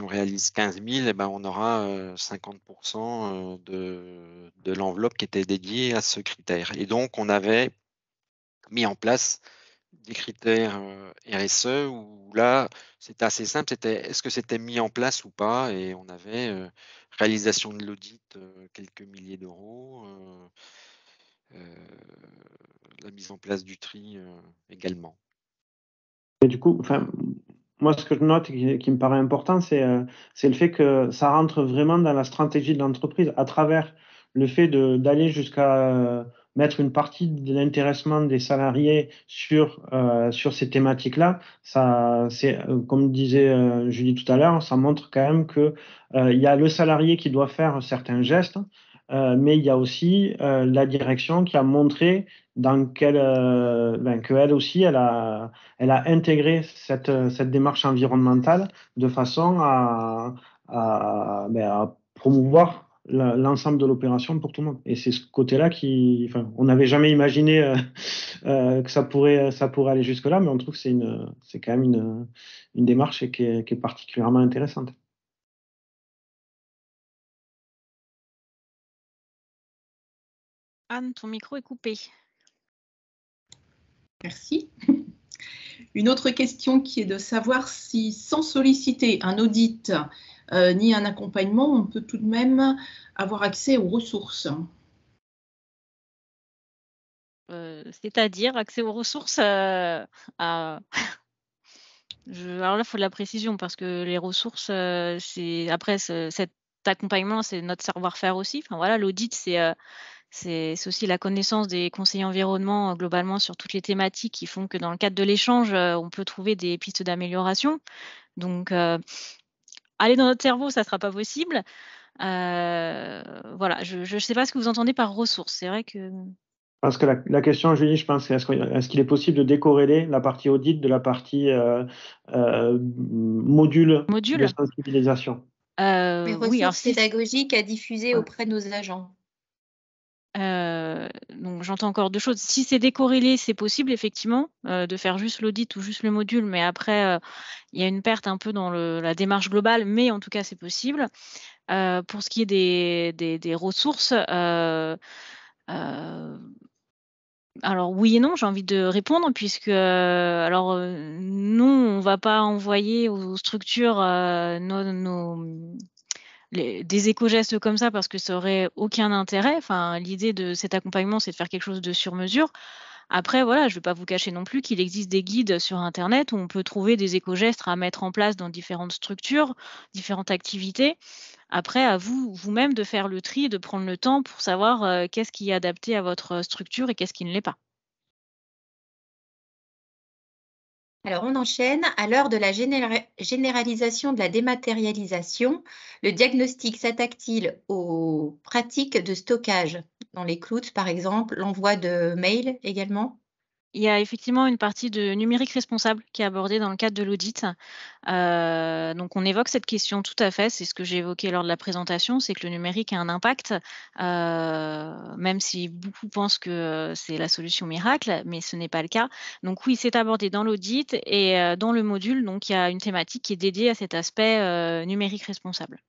réalise 15 000, eh ben, on aura 50% de l'enveloppe qui était dédiée à ce critère. Et donc on avait mis en place des critères RSE où là, c'était assez simple, c'était est-ce que c'était mis en place ou pas, et on avait réalisation de l'audit, quelques milliers d'euros, la mise en place du tri également. Et du coup, moi, ce que je note qui me paraît important, c'est le fait que ça rentre vraiment dans la stratégie de l'entreprise à travers le fait d'aller jusqu'à mettre une partie de l'intéressement des salariés sur ces thématiques-là, ça, c'est comme disait Julie tout à l'heure, ça montre quand même que il y a le salarié qui doit faire certains gestes, mais il y a aussi la direction qui a montré dans quelle, qu'elle aussi, elle a intégré cette démarche environnementale de façon à promouvoir l'ensemble de l'opération pour tout le monde. Et c'est ce côté-là qui, enfin, on n'avait jamais imaginé que ça pourrait aller jusque-là, mais on trouve que c'est quand même une démarche qui est particulièrement intéressante. Anne, ton micro est coupé. Merci. Une autre question qui est de savoir si, sans solliciter un audit ni un accompagnement, on peut tout de même avoir accès aux ressources. C'est-à-dire accès aux ressources alors là, il faut de la précision parce que les ressources, cet accompagnement, c'est notre savoir-faire aussi. Enfin voilà, l'audit, c'est aussi la connaissance des conseillers environnement globalement sur toutes les thématiques qui font que dans le cadre de l'échange, on peut trouver des pistes d'amélioration. Donc, aller dans notre cerveau, ça ne sera pas possible. Voilà, je ne sais pas ce que vous entendez par ressources. C'est vrai que... Parce que la question, Julie, je pense, c'est est-ce qu'il est possible de décorréler la partie audit de la partie module de sensibilisation? Les Oui, alors ressources pédagogiques à diffuser auprès de nos agents. Donc j'entends encore deux choses. Si c'est décorrélé, c'est possible effectivement de faire juste l'audit ou juste le module, mais après il y a une perte un peu dans la démarche globale, mais en tout cas c'est possible. Pour ce qui est des ressources, alors oui et non, j'ai envie de répondre puisque nous on va pas envoyer aux structures des éco-gestes comme ça parce que ça aurait aucun intérêt. Enfin, l'idée de cet accompagnement, c'est de faire quelque chose de sur mesure. Après, voilà, je ne vais pas vous cacher non plus qu'il existe des guides sur internet où on peut trouver des éco-gestes à mettre en place dans différentes structures, différentes activités. Après, à vous, vous-même de faire le tri et de prendre le temps pour savoir, qu'est-ce qui est adapté à votre structure et qu'est-ce qui ne l'est pas. Alors, on enchaîne. À l'heure de la généralisation de la dématérialisation, le diagnostic s'attaque-t-il aux pratiques de stockage dans les clouds, par exemple, l'envoi de mails également? Il y a effectivement une partie de numérique responsable qui est abordée dans le cadre de l'audit. Donc on évoque cette question tout à fait, c'est ce que j'ai évoqué lors de la présentation, c'est que le numérique a un impact, même si beaucoup pensent que c'est la solution miracle, mais ce n'est pas le cas. Donc oui, c'est abordé dans l'audit et dans le module, donc il y a une thématique qui est dédiée à cet aspect numérique responsable.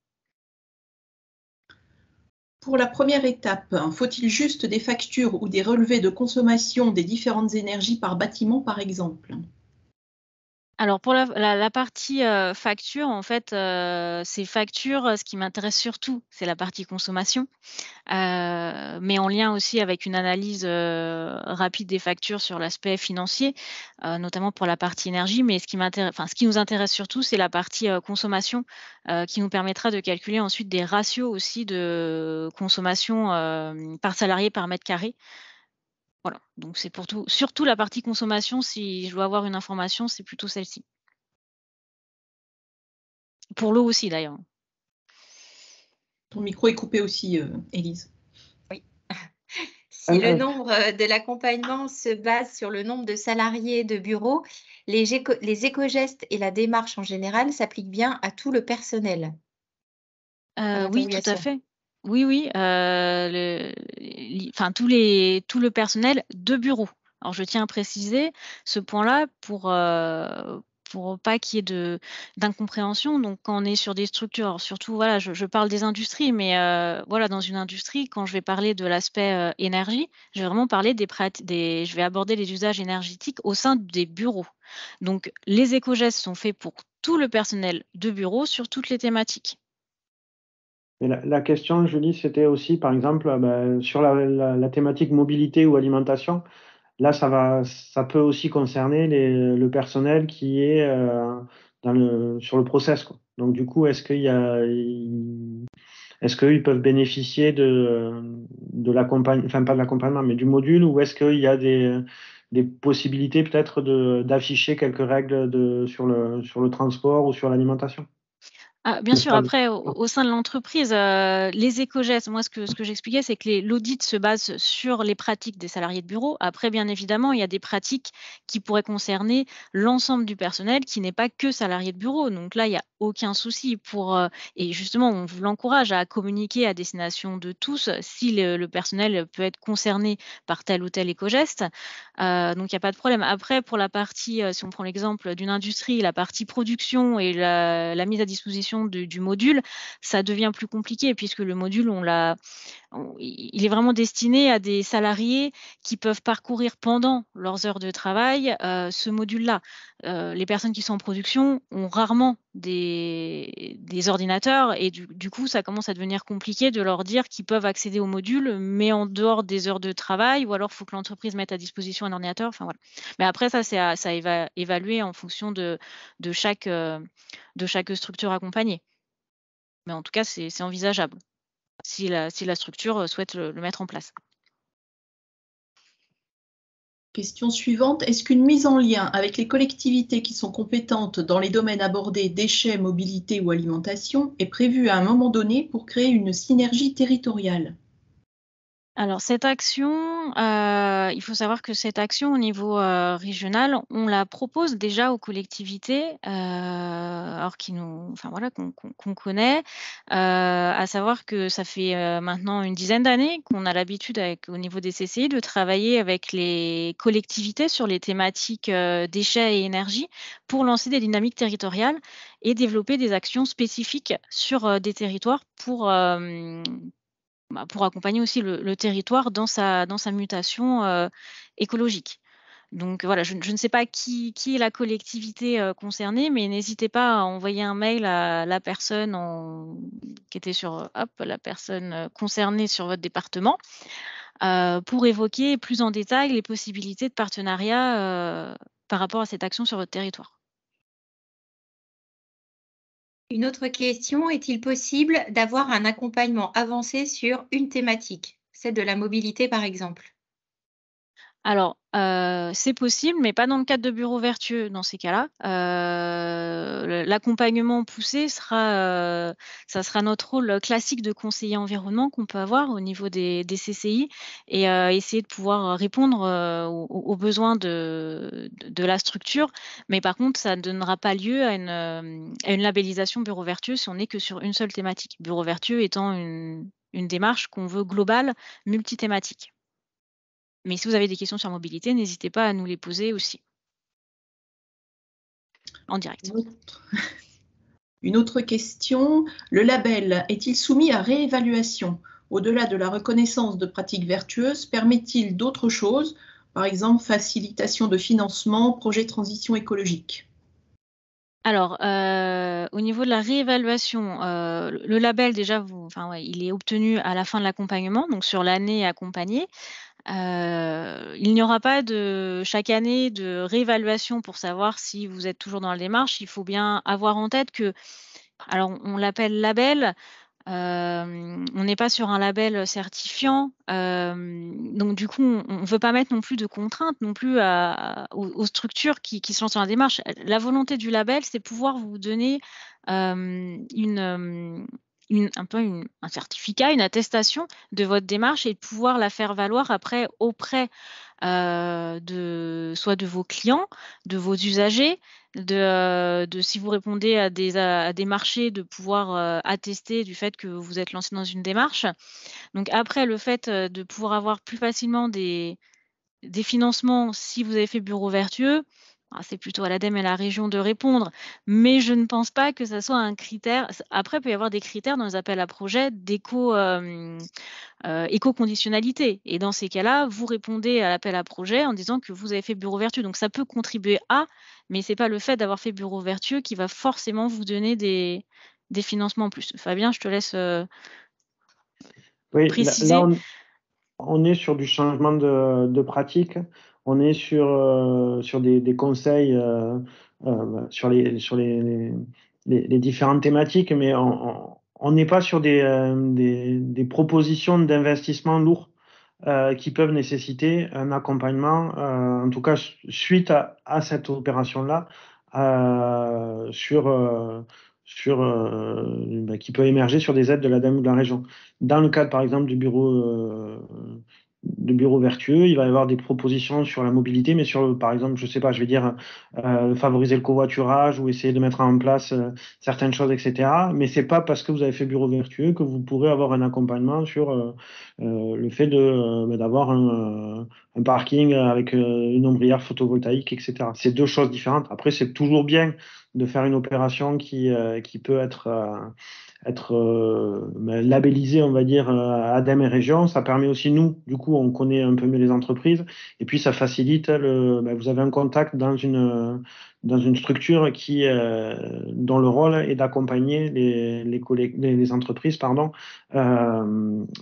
Pour la première étape, faut-il juste des factures ou des relevés de consommation des différentes énergies par bâtiment, par exemple? Alors pour la partie, facture, en fait, ces factures, ce qui m'intéresse surtout, c'est la partie consommation, mais en lien aussi avec une analyse, rapide des factures sur l'aspect financier, notamment pour la partie énergie. Mais ce qui nous intéresse surtout, c'est la partie, consommation, qui nous permettra de calculer ensuite des ratios aussi de consommation, par salarié, par mètre carré. Voilà, donc c'est pour tout surtout la partie consommation, si je dois avoir une information, c'est plutôt celle-ci. Pour l'eau aussi d'ailleurs. Ton micro est coupé aussi, Élise. Oui. Si le nombre de l'accompagnement se base sur le nombre de salariés de bureau, les éco-gestes et la démarche en général s'appliquent bien à tout le personnel. Oui, tout à fait. Oui, oui, tout le personnel de bureau. Alors je tiens à préciser ce point-là pour pas qu'il y ait d'incompréhension. Donc quand on est sur des structures, alors surtout voilà, je parle des industries, mais voilà, dans une industrie, quand je vais parler de l'aspect, énergie, je vais vraiment parler je vais aborder les usages énergétiques au sein des bureaux. Donc les éco-gestes sont faits pour tout le personnel de bureau sur toutes les thématiques. Et la question, Julie, c'était aussi, par exemple, sur la thématique mobilité ou alimentation. Là, ça peut aussi concerner le personnel qui est sur le process, quoi. Donc, du coup, est-ce est-ce qu'ils peuvent bénéficier de l'accompagnement, enfin pas de l'accompagnement, mais du module, ou est-ce qu'il y a des possibilités peut-être d'afficher quelques règles sur le transport ou sur l'alimentation? Bien sûr, après, au sein de l'entreprise, les éco-gestes, moi, ce que j'expliquais, c'est que l'audit se base sur les pratiques des salariés de bureau. Après, bien évidemment, il y a des pratiques qui pourraient concerner l'ensemble du personnel qui n'est pas que salarié de bureau. Donc là, il n'y a aucun souci et justement, on vous l'encourage à communiquer à destination de tous si le personnel peut être concerné par tel ou tel éco-geste. Donc il n'y a pas de problème. Après, pour la partie, si on prend l'exemple d'une industrie, la partie production et la mise à disposition du module, ça devient plus compliqué puisque le module, il est vraiment destiné à des salariés qui peuvent parcourir pendant leurs heures de travail ce module-là. Les personnes qui sont en production ont rarement des ordinateurs et du coup, ça commence à devenir compliqué de leur dire qu'ils peuvent accéder au module, mais en dehors des heures de travail, ou alors il faut que l'entreprise mette à disposition un ordinateur. Enfin voilà. Mais après, ça, c'est à évaluer en fonction de chaque structure accompagnée. Mais en tout cas, c'est envisageable si la structure souhaite le mettre en place. Question suivante, est-ce qu'une mise en lien avec les collectivités qui sont compétentes dans les domaines abordés déchets, mobilité ou alimentation est prévue à un moment donné pour créer une synergie territoriale? Alors cette action, il faut savoir que cette action au niveau, régional, on la propose déjà aux collectivités, alors qu'on connaît, à savoir que ça fait, maintenant une dizaine d'années qu'on a l'habitude au niveau des CCI de travailler avec les collectivités sur les thématiques, déchets et énergie pour lancer des dynamiques territoriales et développer des actions spécifiques sur, des territoires pour accompagner aussi le territoire dans sa mutation, écologique. Donc voilà, je ne sais pas qui est la collectivité, concernée, mais n'hésitez pas à envoyer un mail à la personne qui était la personne, concernée sur votre département, pour évoquer plus en détail les possibilités de partenariat, par rapport à cette action sur votre territoire. Une autre question, est-il possible d'avoir un accompagnement avancé sur une thématique, celle de la mobilité par exemple? Alors, c'est possible, mais pas dans le cadre de bureaux vertueux dans ces cas-là. L'accompagnement poussé ça sera notre rôle classique de conseiller environnement qu'on peut avoir au niveau des CCI et essayer de pouvoir répondre, aux besoins de la structure. Mais par contre, ça ne donnera pas lieu à une labellisation bureau vertueux si on n'est que sur une seule thématique. Bureau vertueux étant une démarche qu'on veut globale, multithématique. Mais si vous avez des questions sur mobilité, n'hésitez pas à nous les poser aussi. En direct. Une autre question, le label est-il soumis à réévaluation? Au-delà de la reconnaissance de pratiques vertueuses, permet-il d'autres choses? Par exemple, facilitation de financement, projet de transition écologique. Alors, au niveau de la réévaluation, le label déjà, il est obtenu à la fin de l'accompagnement, donc sur l'année accompagnée. Il n'y aura pas chaque année de réévaluation pour savoir si vous êtes toujours dans la démarche. Il faut bien avoir en tête alors on l'appelle label, on n'est pas sur un label certifiant, donc du coup, on ne veut pas mettre non plus de contraintes non plus aux structures qui se lancent dans la démarche. La volonté du label, c'est pouvoir vous donner, un certificat, une attestation de votre démarche et de pouvoir la faire valoir après auprès, soit de vos clients, de vos usagers, de si vous répondez à des marchés, de pouvoir, attester du fait que vous êtes lancé dans une démarche. Donc après le fait, de pouvoir avoir plus facilement des financements si vous avez fait bureau vertueux, c'est plutôt à l'ADEME et à la région de répondre, mais je ne pense pas que ça soit un critère. Après, il peut y avoir des critères dans les appels à projets éco-conditionnalité et dans ces cas-là, vous répondez à l'appel à projet en disant que vous avez fait bureau vertueux. Donc ça peut contribuer mais c'est pas le fait d'avoir fait bureau vertueux qui va forcément vous donner des financements en plus. Fabien, je te laisse, Oui, préciser. là on est sur du changement de pratique. On est sur des conseils sur les différentes thématiques, mais on n'est pas sur des propositions d'investissement lourds qui peuvent nécessiter un accompagnement, en tout cas suite à cette opération-là, qui peut émerger sur des aides de l'ADEME ou de la région. Dans le cadre, par exemple, du bureau vertueux, il va y avoir des propositions sur la mobilité, mais par exemple, je sais pas, je vais dire favoriser le covoiturage ou essayer de mettre en place certaines choses, etc. Mais c'est pas parce que vous avez fait bureau vertueux que vous pourrez avoir un accompagnement sur le fait d'avoir un parking avec une ombrière photovoltaïque, etc. C'est deux choses différentes. Après, c'est toujours bien de faire une opération qui peut être labellisé, on va dire, ADEME et région. Ça permet aussi, nous, du coup, on connaît un peu mieux les entreprises. Et puis, ça facilite, vous avez un contact dans une structure dont le rôle est d'accompagner les entreprises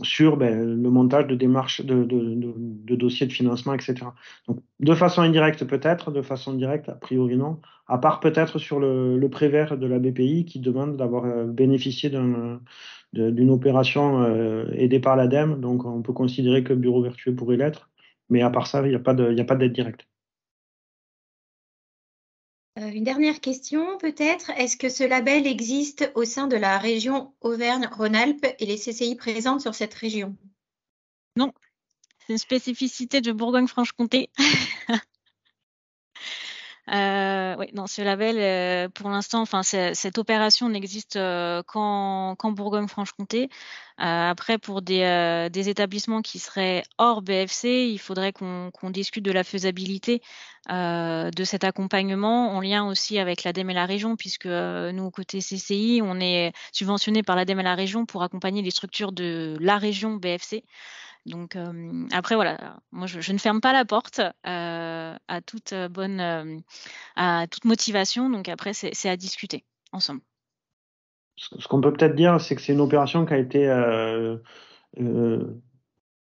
sur le montage de démarches, de dossiers de financement, etc. Donc, de façon indirecte peut-être, de façon directe, a priori non. À part peut-être sur le prêt vert de la BPI qui demande d'avoir bénéficié d'une opération aidée par l'ADEME. Donc, on peut considérer que le bureau vertueux pourrait l'être. Mais à part ça, il n'y a pas d'aide directe. Une dernière question peut-être. Est-ce que ce label existe au sein de la région Auvergne-Rhône-Alpes et les CCI présentes sur cette région? Non, c'est une spécificité de Bourgogne-Franche-Comté. Oui, non, ce label, pour l'instant, cette opération n'existe qu'en Bourgogne-Franche-Comté. Après, pour des établissements qui seraient hors BFC, il faudrait qu'on discute de la faisabilité de cet accompagnement en lien aussi avec l'ADEME et la région, puisque nous, côté CCI, on est subventionné par l'ADEME et la région pour accompagner les structures de la région BFC. Donc après, voilà, moi je ne ferme pas la porte à toute à toute motivation. Donc après, c'est à discuter ensemble. Ce qu'on peut peut-être dire, c'est que c'est une opération qui a été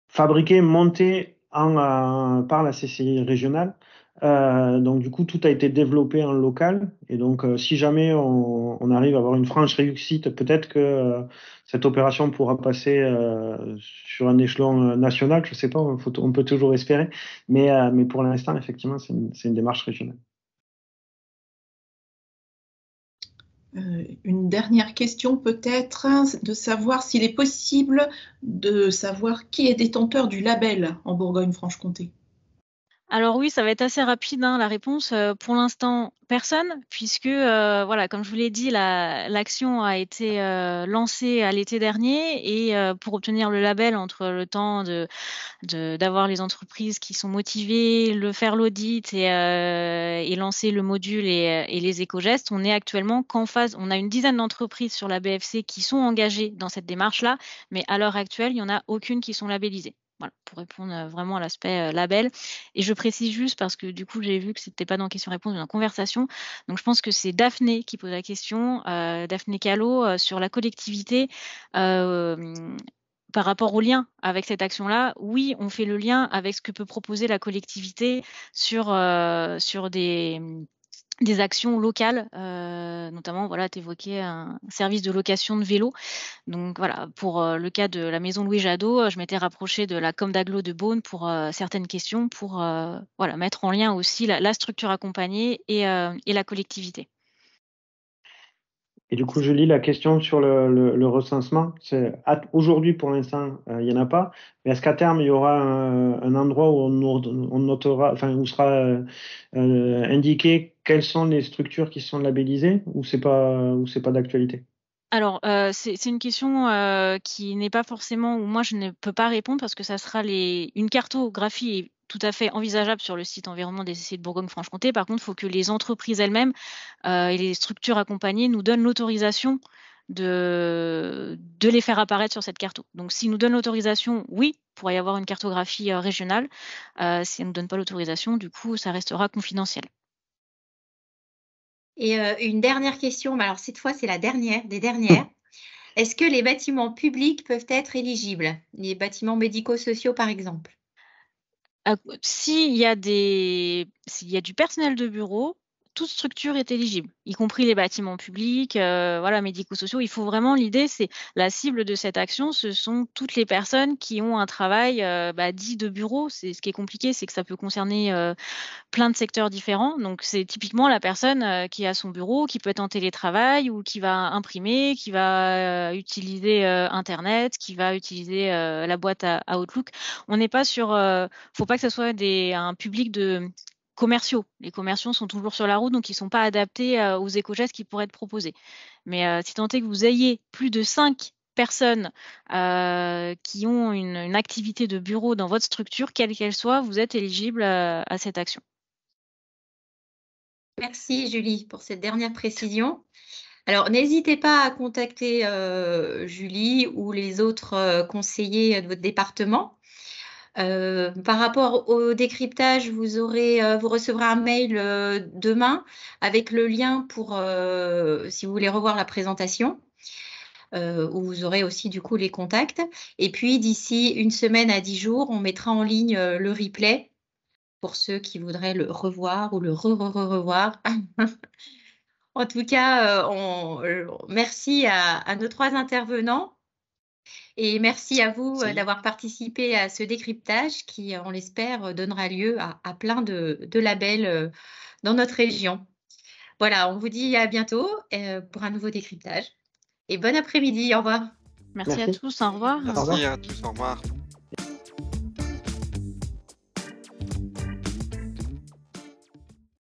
fabriquée, montée par la CCI régionale. Donc du coup, tout a été développé en local. Et donc, si jamais on arrive à avoir une franche réussite, peut-être que cette opération pourra passer sur un échelon national. Je ne sais pas, on peut toujours espérer. Mais pour l'instant, effectivement, c'est une démarche régionale. Une dernière question peut-être, de savoir s'il est possible de savoir qui est détenteur du label en Bourgogne-Franche-Comté. Alors oui, ça va être assez rapide, la réponse. Pour l'instant, personne, puisque voilà, comme je vous l'ai dit, l'action a été lancée à l'été dernier et pour obtenir le label, entre le temps d'avoir les entreprises qui sont motivées, faire l'audit et lancer le module et les éco-gestes, on est actuellement qu'en phase. On a une dizaine d'entreprises sur la BFC qui sont engagées dans cette démarche-là, mais à l'heure actuelle, il n'y en a aucune qui sont labellisées. Voilà, pour répondre vraiment à l'aspect label. Et je précise juste parce que du coup, j'ai vu que c'était pas dans question-réponse, mais dans conversation. Donc, je pense que c'est Daphné qui pose la question, Daphné Callot, sur la collectivité. Par rapport au lien avec cette action-là, oui, on fait le lien avec ce que peut proposer la collectivité sur des actions locales, notamment, voilà, tu évoquais un service de location de vélo. Donc voilà, pour le cas de la maison Louis Jadot, je m'étais rapprochée de la Com d'Aglo de Beaune pour certaines questions, pour voilà, mettre en lien aussi la structure accompagnée et la collectivité. Et du coup, je lis la question sur le recensement. Aujourd'hui, pour l'instant, il n'y en a pas. Mais est-ce qu'à terme, il y aura un endroit où on notera, enfin, où sera indiqué quelles sont les structures qui sont labellisées, ou c'est pas d'actualité? Alors, c'est une question qui n'est pas forcément, où moi je ne peux pas répondre parce que ça sera une cartographie est tout à fait envisageable sur le site environnement des CCI de Bourgogne-Franche-Comté. Par contre, il faut que les entreprises elles-mêmes et les structures accompagnées nous donnent l'autorisation de les faire apparaître sur cette carte. Donc, s'ils nous donnent l'autorisation, oui, il pourrait y avoir une cartographie régionale. Si elles ne nous donnent pas l'autorisation, du coup, ça restera confidentiel. Et une dernière question, mais alors cette fois, c'est la dernière des dernières. Est-ce que les bâtiments publics peuvent être éligibles? Les bâtiments médico-sociaux, par exemple? S'il y a du personnel de bureau, toute structure est éligible, y compris les bâtiments publics, voilà, médico-sociaux. Il faut vraiment, l'idée, c'est la cible de cette action, ce sont toutes les personnes qui ont un travail dit de bureau. Ce qui est compliqué, c'est que ça peut concerner plein de secteurs différents. Donc, c'est typiquement la personne qui a son bureau, qui peut être en télétravail ou qui va imprimer, qui va utiliser Internet, qui va utiliser la boîte à Outlook. On n'est pas sur... faut pas que ce soit un public de commerciaux. Les commerciaux sont toujours sur la route, donc ils ne sont pas adaptés aux éco-gestes qui pourraient être proposés. Mais si tant est que vous ayez plus de 5 personnes qui ont une activité de bureau dans votre structure, quelle qu'elle soit, vous êtes éligible à cette action. Merci Julie pour cette dernière précision. Alors, n'hésitez pas à contacter Julie ou les autres conseillers de votre département. Par rapport au décryptage, vous recevrez un mail demain avec le lien pour, si vous voulez revoir la présentation, où vous aurez aussi du coup les contacts. Et puis, d'ici une semaine à 10 jours, on mettra en ligne le replay pour ceux qui voudraient le revoir ou le revoir. En tout cas, merci à nos 3 intervenants. Et merci à vous d'avoir participé à ce décryptage qui, on l'espère, donnera lieu à plein de labels dans notre région. Voilà, on vous dit à bientôt pour un nouveau décryptage. Et bon après-midi, au revoir. Merci à tous, au revoir. Merci à tous, au revoir.